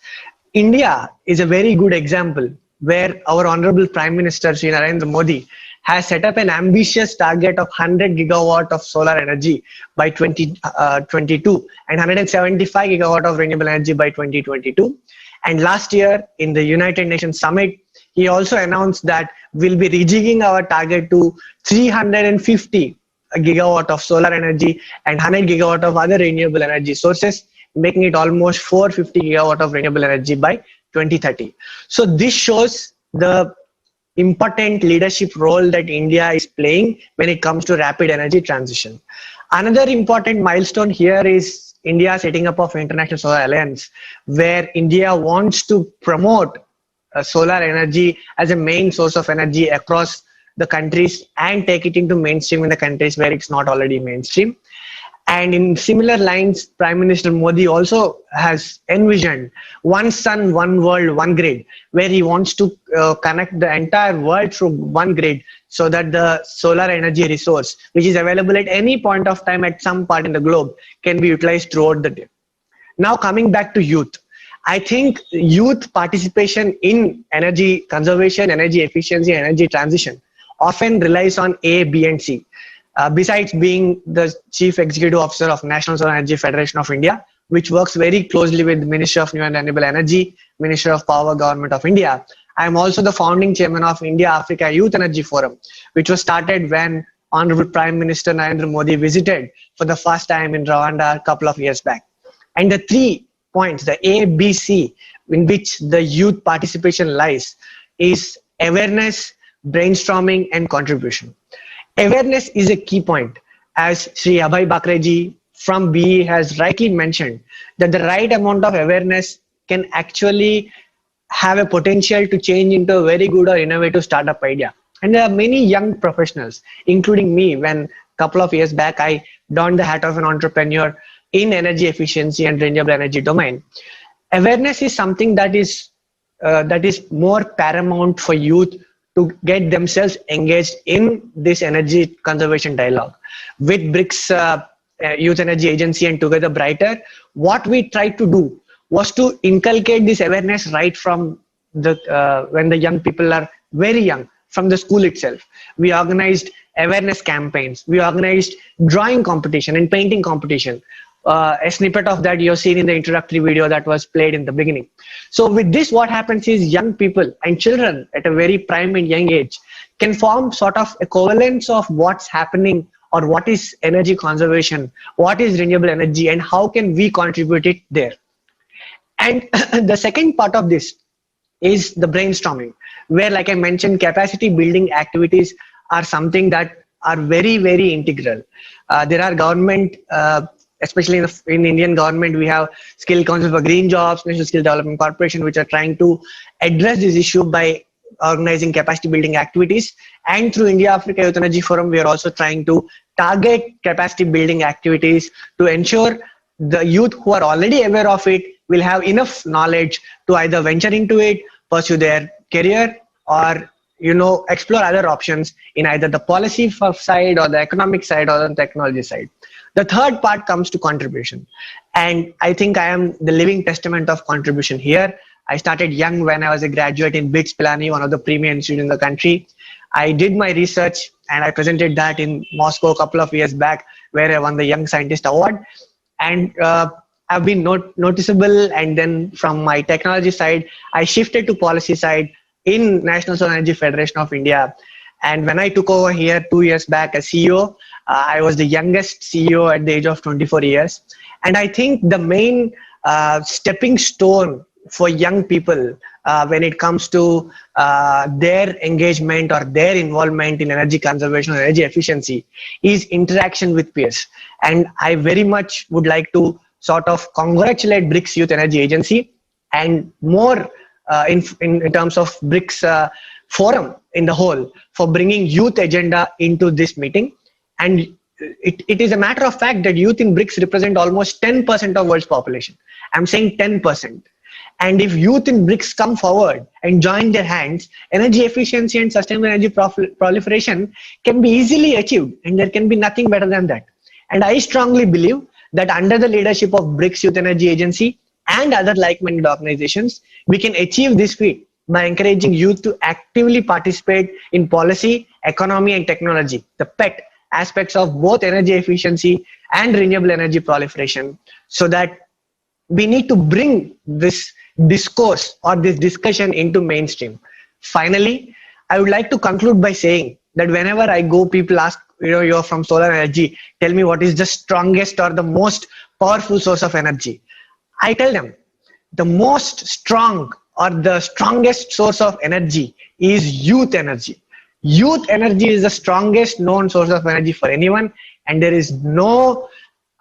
O: India is a very good example where our Honorable Prime Minister Shri Narendra Modi has set up an ambitious target of 100 gigawatt of solar energy by 2022 and 175 gigawatt of renewable energy by 2022. And last year in the United Nations Summit, he also announced that we'll be rejigging our target to 350 gigawatt of solar energy and 100 gigawatt of other renewable energy sources, making it almost 450 gigawatt of renewable energy by 2030. So this shows the important leadership role that India is playing when it comes to rapid energy transition. Another important milestone here is India setting up of International Solar Alliance, where India wants to promote solar energy as a main source of energy across the countries and take it into mainstream in the countries where it's not already mainstream. And in similar lines, Prime Minister Modi also has envisioned one sun, one world, one grid, where he wants to connect the entire world through one grid so that the solar energy resource, which is available at any point of time at some part in the globe, can be utilized throughout the day. Now coming back to youth, I think youth participation in energy conservation, energy efficiency, energy transition often relies on A, B, and C. Besides being the Chief Executive Officer of National Solar Energy Federation of India, which works very closely with the Ministry of New and Renewable Energy, Ministry of Power, Government of India, I am also the founding chairman of India-Africa Youth Energy Forum, which was started when Honorable Prime Minister Narendra Modi visited for the first time in Rwanda a couple of years back. And the 3 points, the A, B, C, in which the youth participation lies, is awareness, brainstorming, and contribution. Awareness is a key point, as Sri Abhay Bakreji from BE has rightly mentioned, that the right amount of awareness can actually have a potential to change into a very good or innovative startup idea. And there are many young professionals, including me, when a couple of years back I donned the hat of an entrepreneur in energy efficiency and renewable energy domain. Awareness is something that is more paramount for youth to get themselves engaged in this energy conservation dialogue. With BRICS Youth Energy Agency and Together Brighter, what we tried to do was to inculcate this awareness right from the when the young people are very young, from the school itself. We organized awareness campaigns. We organized drawing competition and painting competition. A snippet of that you've seen in the introductory video that was played in the beginning. So with this, what happens is young people and children at a very prime and young age can form sort of equivalence of what's happening, or what is energy conservation, what is renewable energy, and how can we contribute it there. And the second part of this is the brainstorming, where, like I mentioned, capacity building activities are something that are very, very integral. There are government, especially in Indian government, we have Skill Council for Green Jobs, National Skill Development Corporation, which are trying to address this issue by organizing capacity building activities. And through India Africa Youth Energy Forum, we are also trying to target capacity building activities to ensure the youth who are already aware of it will have enough knowledge to either venture into it, pursue their career, or explore other options in either the policy side or the economic side or the technology side. The third part comes to contribution. And I think I am the living testament of contribution here. I started young when I was a graduate in BITS Pilani, one of the premier institutes in the country. I did my research and I presented that in Moscow a couple of years back, where I won the Young Scientist Award. And I've been noticeable. And then from my technology side, I shifted to policy side in National Solar Energy Federation of India. And when I took over here 2 years back as CEO, I was the youngest CEO at the age of 24 years. And I think the main stepping stone for young people when it comes to their engagement or their involvement in energy conservation or energy efficiency is interaction with peers. And I very much would like to sort of congratulate BRICS Youth Energy Agency, and more in terms of BRICS Forum in the whole, for bringing youth agenda into this meeting. And it is a matter of fact that youth in BRICS represent almost 10% of world's population. I'm saying 10%. And if youth in BRICS come forward and join their hands, energy efficiency and sustainable energy proliferation can be easily achieved, and there can be nothing better than that. And I strongly believe that under the leadership of BRICS Youth Energy Agency and other like-minded organizations, we can achieve this feat by encouraging youth to actively participate in policy, economy, and technology, the PET aspects of both energy efficiency and renewable energy proliferation, so that we need to bring this discourse or this discussion into mainstream. Finally, I would like to conclude by saying that whenever I go, people ask, you're from solar energy, tell me what is the strongest or the most powerful source of energy. I tell them the most strong or the strongest source of energy is youth energy. Youth energy is the strongest known source of energy for anyone, and there is no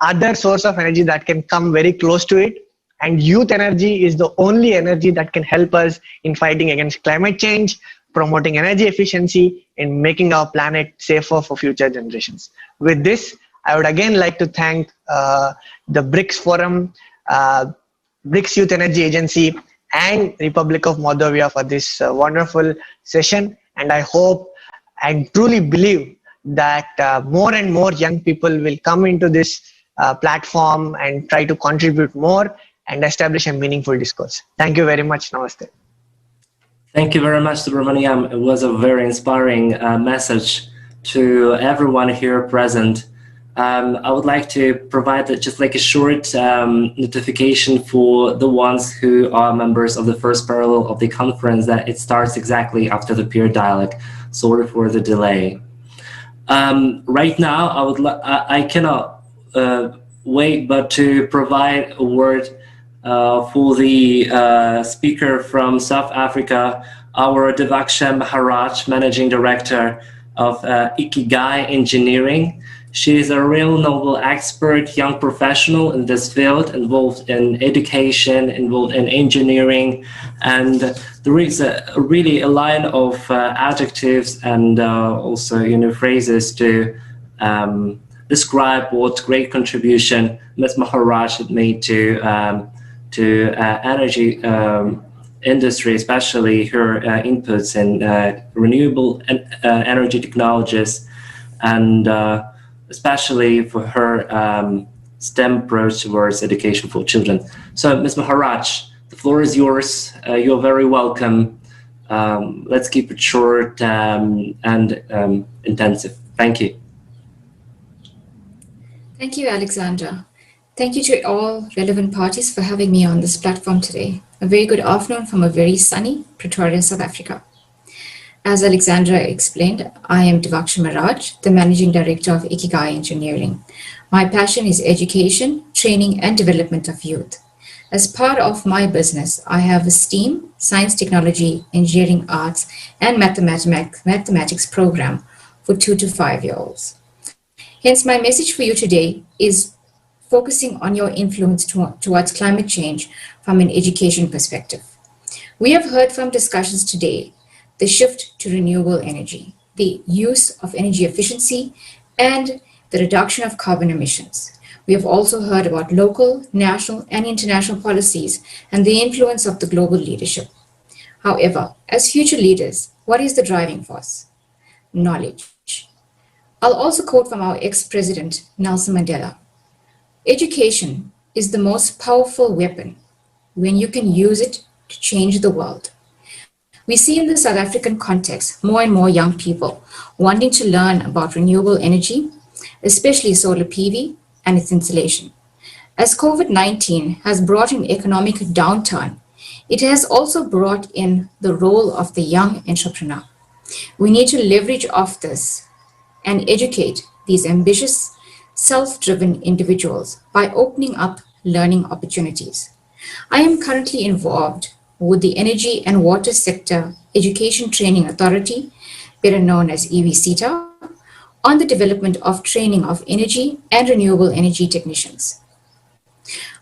O: other source of energy that can come very close to it. And youth energy is the only energy that can help us in fighting against climate change, promoting energy efficiency, and making our planet safer for future generations. With this, I would again like to thank the BRICS Forum, BRICS Youth Energy Agency, and Republic of Mordovia for this wonderful session. And I hope and truly believe that more and more young people will come into this platform and try to contribute more and establish a meaningful discourse. Thank you very much. Namaste.
I: Thank you very much, Subramaniam. It was a very inspiring message to everyone here present. I would like to provide just like a short notification for the ones who are members of the first parallel of the conference that it starts exactly after the peer dialogue. Sorry for the delay. Right now, I cannot wait but to provide a word for the speaker from South Africa, our Devaksha Maharaj, Managing Director of Ikigai Engineering. She is a real noble expert, young professional in this field, involved in education, involved in engineering, and there is really a line of adjectives and also phrases to describe what great contribution Ms. Maharaj had made to energy industry, especially her inputs in renewable energy technologies, and especially for her STEM approach towards education for children. So, Ms. Maharaj, the floor is yours. You're very welcome. Let's keep it short and intensive. Thank you.
P: Thank you, Alexandra. Thank you to all relevant parties for having me on this platform today. A very good afternoon from a very sunny Pretoria, South Africa. As Alexandra explained, I am Devaksha Maharaj, the Managing Director of Ikigai Engineering. My passion is education, training, and development of youth. As part of my business, I have a STEAM, Science, Technology, Engineering, Arts, and Mathematics program for 2 to 5-year-olds. Hence, my message for you today is focusing on your influence towards climate change from an education perspective. We have heard from discussions today the shift to renewable energy, the use of energy efficiency, and the reduction of carbon emissions. We have also heard about local, national, and international policies and the influence of the global leadership. However, as future leaders, what is the driving force? Knowledge. I'll also quote from our ex-president, Nelson Mandela. Education is the most powerful weapon when you can use it to change the world. We see in the South African context more and more young people wanting to learn about renewable energy, especially solar PV and its installation. As COVID-19 has brought in economic downturn, it has also brought in the role of the young entrepreneur. We need to leverage off this and educate these ambitious, self-driven individuals by opening up learning opportunities. I am currently involved with the Energy and Water Sector Education Training Authority, better known as EVCETA, on the development of training of energy and renewable energy technicians.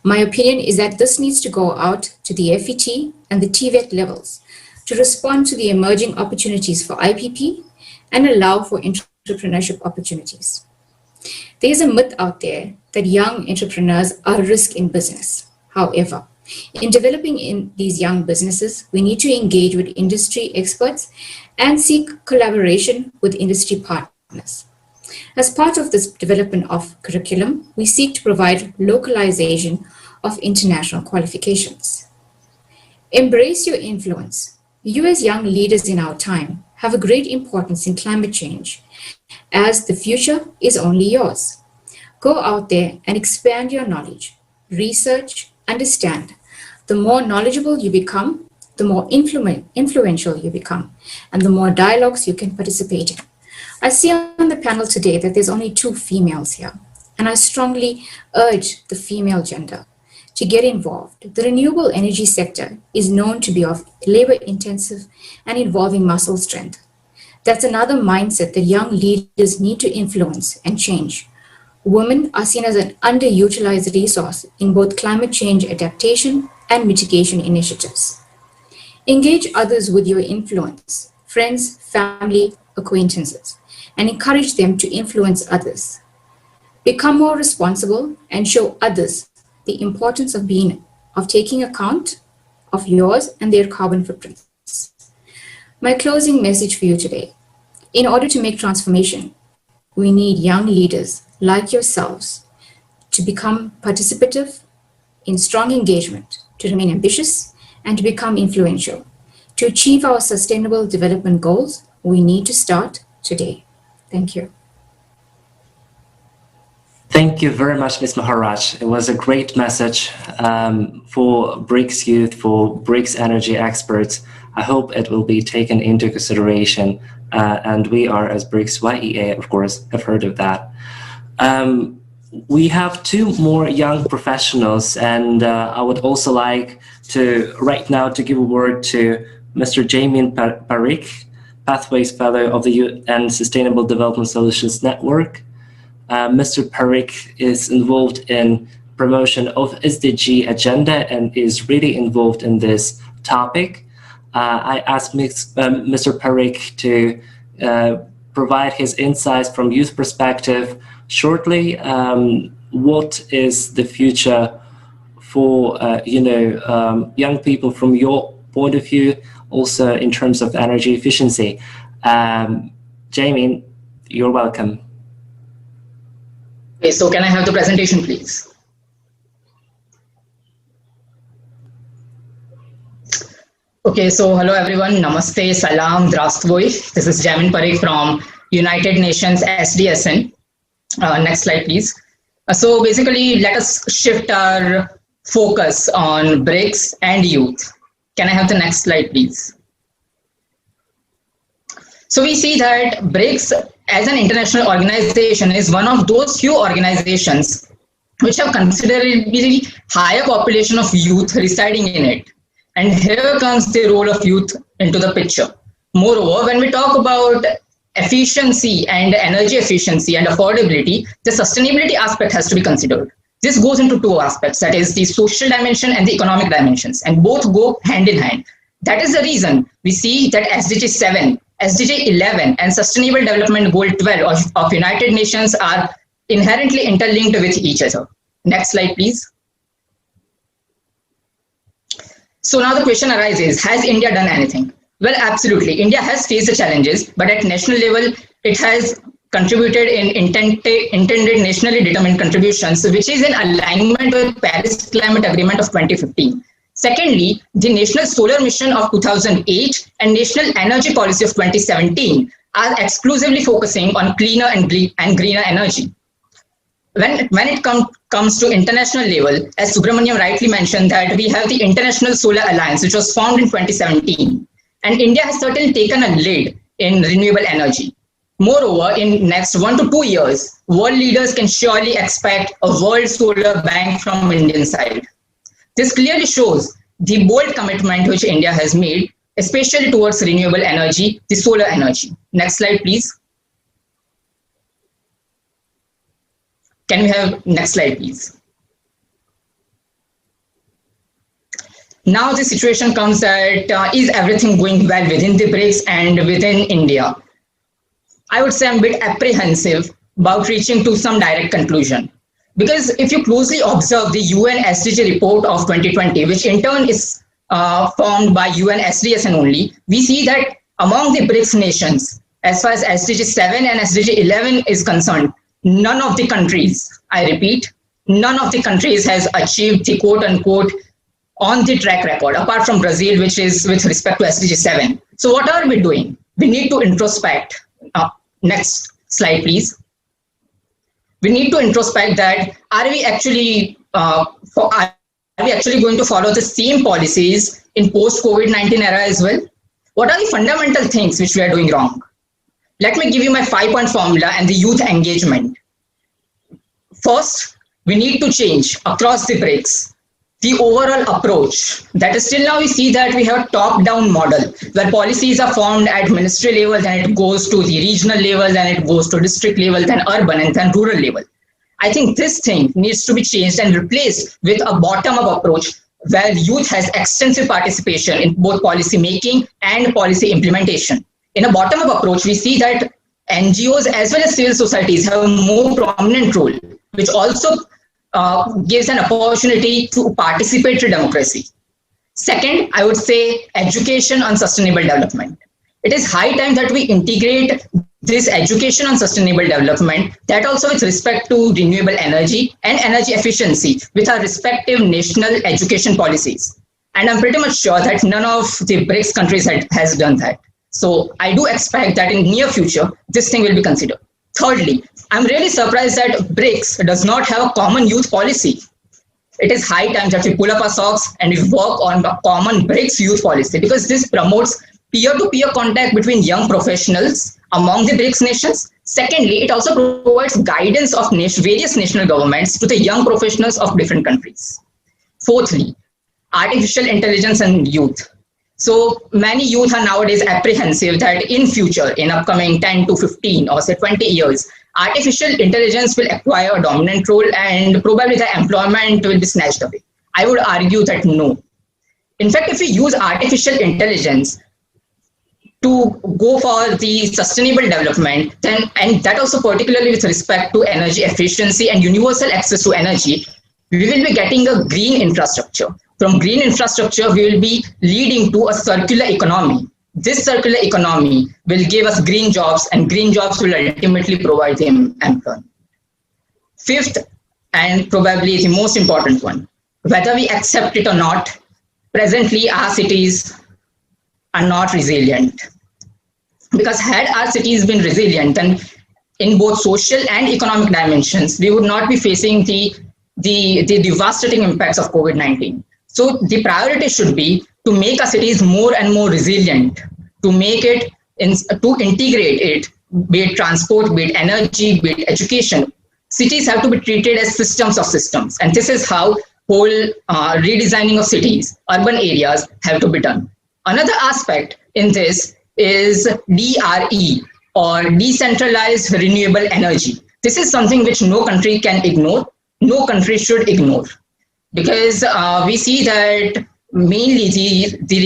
P: My opinion is that this needs to go out to the FET and the TVET levels to respond to the emerging opportunities for IPP and allow for entrepreneurship opportunities. There is a myth out there that young entrepreneurs are a risk in business. However, in developing in these young businesses, we need to engage with industry experts and seek collaboration with industry partners. As part of this development of curriculum, we seek to provide localization of international qualifications. Embrace your influence. You as young leaders in our time have a great importance in climate change, as the future is only yours. Go out there and expand your knowledge, research, understand. The more knowledgeable you become, the more influential you become, and the more dialogues you can participate in. I see on the panel today that there's only 2 females here, and I strongly urge the female gender to get involved. The renewable energy sector is known to be of labor-intensive and involving muscle strength. That's another mindset that young leaders need to influence and change. Women are seen as an underutilized resource in both climate change adaptation and mitigation initiatives. Engage others with your influence, friends, family, acquaintances, and encourage them to influence others. Become more responsible and show others the importance of taking account of yours and their carbon footprints. My closing message for you today: in order to make transformation, we need young leaders like yourselves to become participative, in strong engagement, to remain ambitious, and to become influential. To achieve our sustainable development goals, we need to start today. Thank you.
I: Thank you very much, Ms. Maharaj. It was a great message for BRICS youth, for BRICS energy experts. I hope it will be taken into consideration. And we are, as BRICS YEA, of course, have heard of that. We have 2 more young professionals, and I would also like to, right now, to give a word to Mr. Jamin Parikh, Pathways Fellow of the UN Sustainable Development Solutions Network. Mr. Parikh is involved in promotion of SDG agenda and is really involved in this topic. I asked Mr. Parikh to provide his insights from youth perspective shortly. What is the future for young people from your point of view, also in terms of energy efficiency. Jamie, you're welcome.
Q: Okay, so can I have the presentation, please? Okay, so hello everyone, namaste, salam, drastvoy. This is Jamin Parekh from United Nations SDSN. Next slide, please. So basically, let us shift our focus on BRICS and youth. Can I have the next slide, please? So we see that BRICS as an international organization is one of those few organizations which have considerably higher population of youth residing in it. And here comes the role of youth into the picture. Moreover, when we talk about efficiency and energy efficiency and affordability, the sustainability aspect has to be considered. This goes into two aspects, that is the social dimension and the economic dimensions, and both go hand in hand. That is the reason we see that SDG 7, SDG 11 and Sustainable Development Goal 12 of United Nations are inherently interlinked with each other. Next slide, please. So now the question arises, has India done anything? Well, absolutely. India has faced the challenges, but at national level, it has contributed in intended nationally determined contributions, which is in alignment with Paris Climate Agreement of 2015. Secondly, the National Solar Mission of 2008 and National Energy Policy of 2017 are exclusively focusing on cleaner and greener energy. When it comes to international level, as Subramaniam rightly mentioned, that we have the International Solar Alliance, which was formed in 2017. And India has certainly taken a lead in renewable energy. Moreover, in next 1 to 2 years, world leaders can surely expect a world solar bank from Indian side. This clearly shows the bold commitment which India has made, especially towards renewable energy, the solar energy. Next slide, please. Can we have next slide, please? Now the situation comes that is everything going well within the BRICS and within India? I would say I'm a bit apprehensive about reaching to some direct conclusion. Because if you closely observe the UN SDG report of 2020, which in turn is formed by UN SDSN only, we see that among the BRICS nations, as far as SDG 7 and SDG 11 is concerned, none of the countries, I repeat, none of the countries has achieved the quote-unquote on the track record, apart from Brazil, which is with respect to SDG 7. So what are we doing? We need to introspect. Next slide, please. We need to introspect that are we actually going to follow the same policies in post-COVID-19 era as well? What are the fundamental things which we are doing wrong? Let me give you my 5-point formula and the youth engagement. First, we need to change across the BRICS the overall approach. That is, till now we see that we have a top-down model where policies are formed at ministry level, then it goes to the regional level, then it goes to district level, then urban, and then rural level. I think this thing needs to be changed and replaced with a bottom-up approach where youth has extensive participation in both policy making and policy implementation. In a bottom-up approach, we see that NGOs as well as civil societies have a more prominent role, which also gives an opportunity to participate in democracy. Second, I would say education on sustainable development. It is high time that we integrate this education on sustainable development, that also with respect to renewable energy and energy efficiency with our respective national education policies. And I'm pretty much sure that none of the BRICS countries has done that. So I do expect that in near future, this thing will be considered. Thirdly, I'm really surprised that BRICS does not have a common youth policy. It is high time that we pull up our socks and we work on a common BRICS youth policy, because this promotes peer-to-peer contact between young professionals among the BRICS nations. Secondly, it also provides guidance of various national governments to the young professionals of different countries. Fourthly, artificial intelligence and youth. So many youth are nowadays apprehensive that in future, in upcoming 10 to 15 or say 20 years, artificial intelligence will acquire a dominant role and probably the employment will be snatched away. I would argue that no. In fact, if we use artificial intelligence to go for the sustainable development, then, and that also particularly with respect to energy efficiency and universal access to energy, we will be getting a green infrastructure. From green infrastructure, we will be leading to a circular economy. This circular economy will give us green jobs, and green jobs will ultimately provide the employment. Fifth, and probably the most important one, whether we accept it or not, presently our cities are not resilient. Because had our cities been resilient, then in both social and economic dimensions, we would not be facing the devastating impacts of COVID-19. So the priority should be to make our cities more and more resilient, to make it, to integrate it, be it transport, be it energy, be it education. Cities have to be treated as systems of systems. And this is how whole redesigning of cities, urban areas have to be done. Another aspect in this is DRE, or Decentralized Renewable Energy. This is something which no country can ignore, no country should ignore. Because we see that mainly the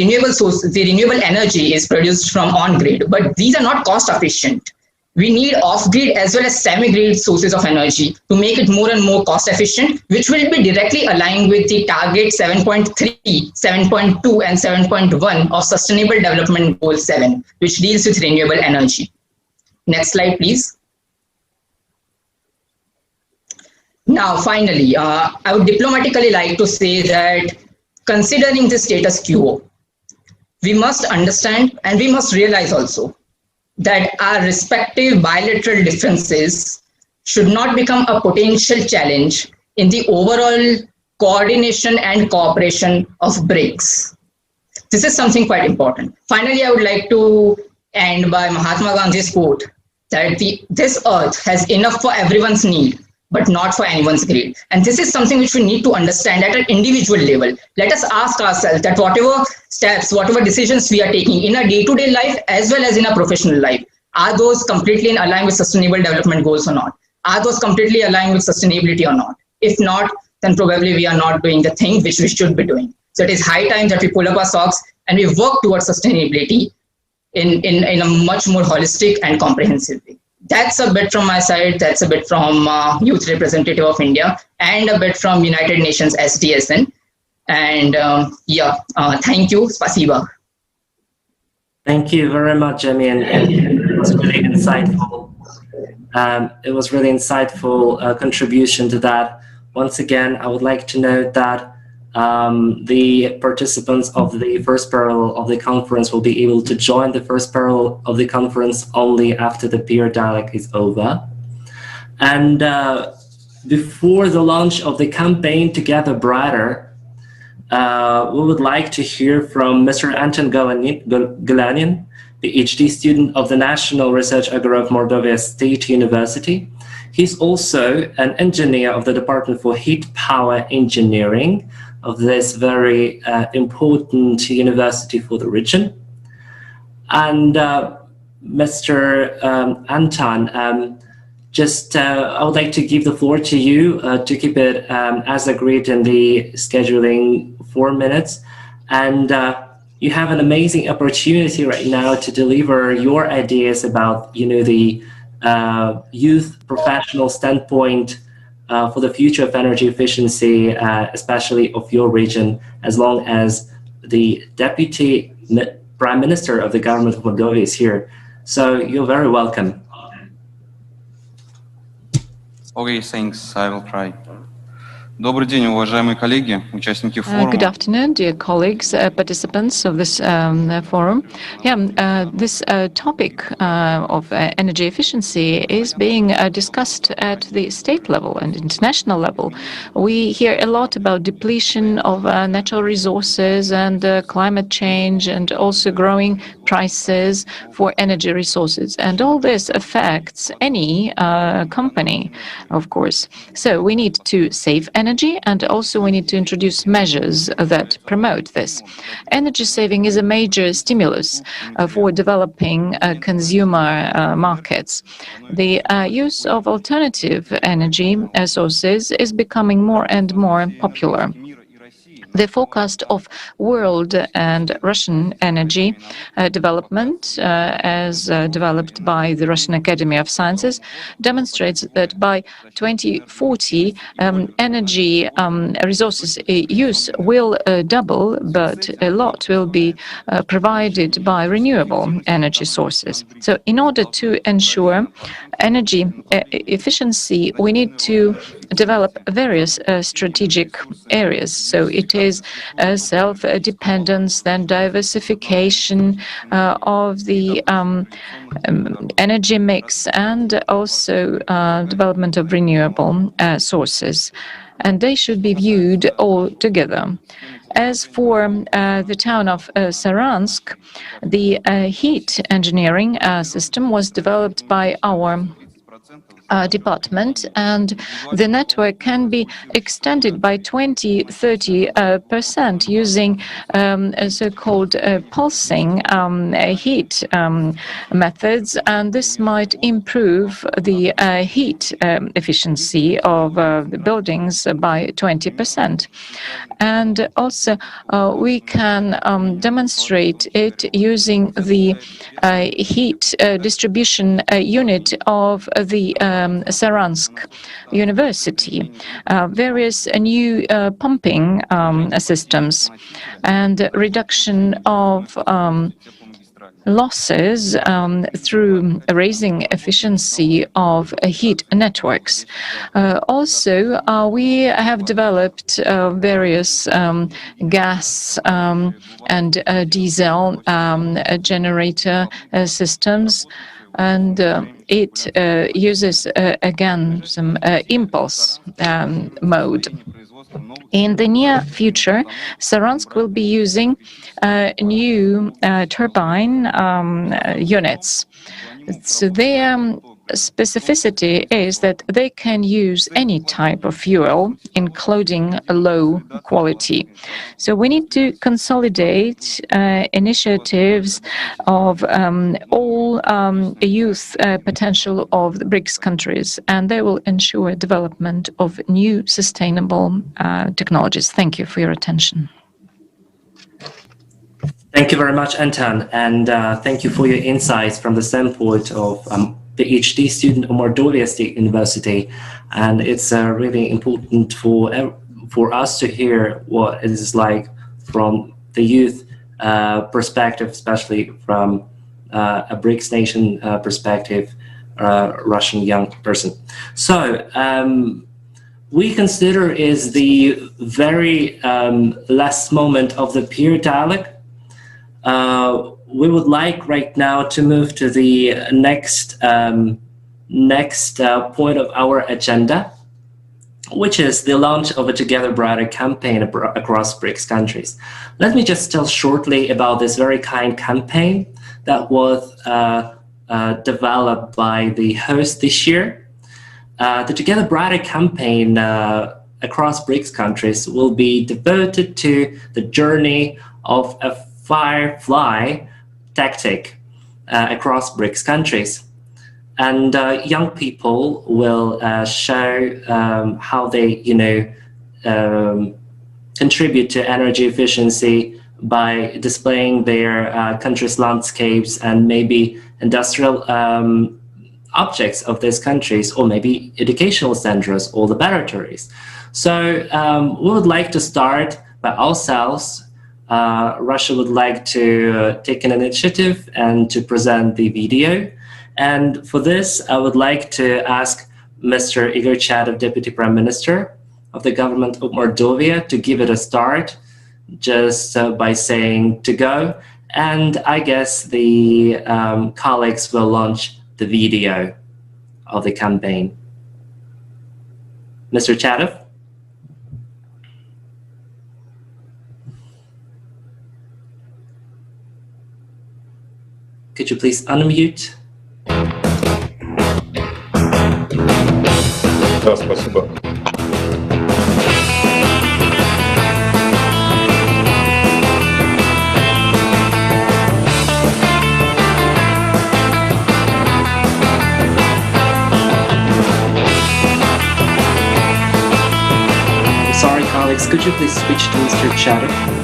Q: renewable energy is produced from on-grid, but these are not cost efficient. We need off-grid as well as semi-grid sources of energy to make it more and more cost efficient, which will be directly aligned with the target 7.3, 7.2 and 7.1 of Sustainable Development Goal 7, which deals with renewable energy. Next slide, please. Now, finally, I would diplomatically like to say that considering the status quo, we must understand and we must realize also that our respective bilateral differences should not become a potential challenge in the overall coordination and cooperation of BRICS. This is something quite important. Finally, I would like to end by Mahatma Gandhi's quote that this earth has enough for everyone's need, but not for anyone's greed. And this is something which we need to understand at an individual level. Let us ask ourselves that whatever steps, whatever decisions we are taking in our day-to-day life as well as in our professional life, are those completely in line with Sustainable Development Goals or not? Are those completely aligned with sustainability or not? If not, then probably we are not doing the thing which we should be doing. So it is high time that we pull up our socks and we work towards sustainability in a much more holistic and comprehensive way. That's a bit from my side. That's a bit from Youth Representative of India and a bit from United Nations SDSN. And thank you. Spasiba.
I: Thank you very much, Emin. It was really insightful. It was really insightful contribution to that. Once again, I would like to note that the participants of the first parallel of the conference will be able to join the first parallel of the conference only after the peer dialogue is over. And before the launch of the campaign Together Brighter, we would like to hear from Mr. Anton Galanian, PhD student of the National Research Agora of Mordovia State University. He's also an engineer of the Department for Heat Power Engineering of this very important university for the region. And Mr. Anton, I would like to give the floor to you to keep it as agreed in the scheduling 4 minutes. And you have an amazing opportunity right now to deliver your ideas about, the youth professional standpoint for the future of energy efficiency, especially of your region, as long as the Deputy Prime Minister of the government of Mordovia is here. So you're very welcome.
R: Okay, thanks. I will try. Добрый день, уважаемые коллеги, участники форума.
K: Good afternoon, dear colleagues, participants of this forum. This topic of energy efficiency is being discussed at the state level and international level. We hear a lot about depletion of natural resources and climate change and also growing prices for energy resources. And all this affects any company, of course. So we need to save energy, and also we need to introduce measures that promote this. Energy saving is a major stimulus for developing consumer markets. The use of alternative energy sources is becoming more and more popular. The forecast of world and Russian energy development, as developed by the Russian Academy of Sciences, demonstrates that by 2040, energy resources use will double, but a lot will be provided by renewable energy sources. So in order to ensure energy efficiency, we need to develop various strategic areas. So it is self-dependence, then diversification of the energy mix, and also development of renewable sources. And they should be viewed all together. As for the town of Saransk, the heat engineering system was developed by our department, and the network can be extended by 20-30% using so-called pulsing heat methods, and this might improve the heat efficiency of the buildings by 20%. And also we can demonstrate it using the heat distribution unit of the Saransk University, various new pumping systems, and reduction of losses through raising efficiency of heat networks. Also, we have developed various gas and diesel generator systems, and it uses again some impulse mode. In the near future, Saransk will be using new turbine units. So their specificity is that they can use any type of fuel, including low quality. So we need to consolidate initiatives of all youth potential of the BRICS countries, and they will ensure development of new sustainable technologies. Thank you for your attention.
I: Thank you very much, Anton, and thank you for your insights from the standpoint of PhD student of Mordovia State University. And it's really important for us to hear what it is like from the youth perspective, especially from a BRICS nation perspective, Russian young person. So we consider is the very last moment of the peer dialogue. We would like right now to move to the next point of our agenda, which is the launch of a Together Brighter campaign across BRICS countries. Let me just tell shortly about this very kind campaign that was developed by the host this year. The Together Brighter campaign across BRICS countries will be devoted to the journey of a firefly tactic across BRICS countries. And young people will show how they, contribute to energy efficiency by displaying their country's landscapes and maybe industrial objects of these countries, or maybe educational centers or laboratories. So we would like to start by ourselves. Russia would like to take an initiative and to present the video. And for this, I would like to ask Mr. Igor Chatov, Deputy Prime Minister of the government of Mordovia, to give it a start, just by saying to go. And I guess the colleagues will launch the video of the campaign. Mr. Chatov? Could you please unmute?
J: Да, спасибо.
I: Sorry, colleagues, could you please switch to Mr. Chatter?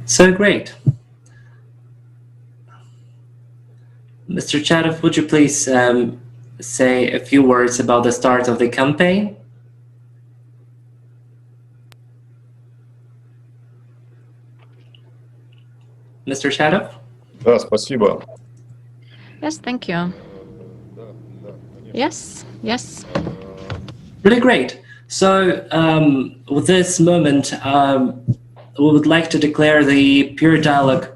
I: So great. Mr. Chadov, would you please say a few words about the start of the campaign? Mr. Chadov?
J: Да, спасибо.
K: Yes, thank you. Yes, yes.
I: Really great. So with this moment, we would like to declare the peer dialogue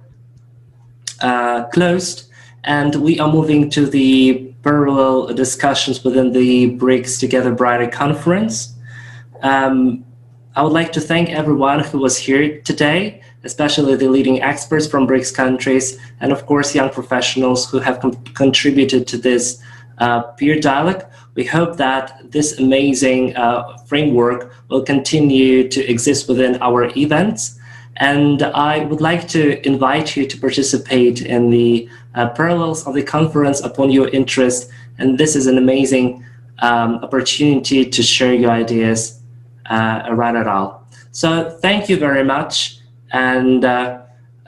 I: closed, and we are moving to the parallel discussions within the BRICS Together Brighter conference. I would like to thank everyone who was here today, especially the leading experts from BRICS countries, and of course young professionals who have contributed to this peer dialogue. We hope that this amazing framework will continue to exist within our events. And I would like to invite you to participate in the parallels of the conference upon your interest. And this is an amazing opportunity to share your ideas around it all. So thank you very much. And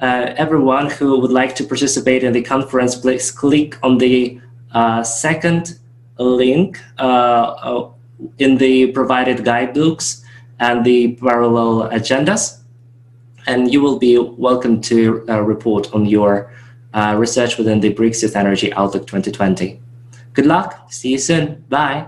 I: everyone who would like to participate in the conference, please click on the second link in the provided guidebooks and the parallel agendas, and you will be welcome to report on your research within the BRICS Youth Energy Outlook 2020. Good luck. See you soon. Bye.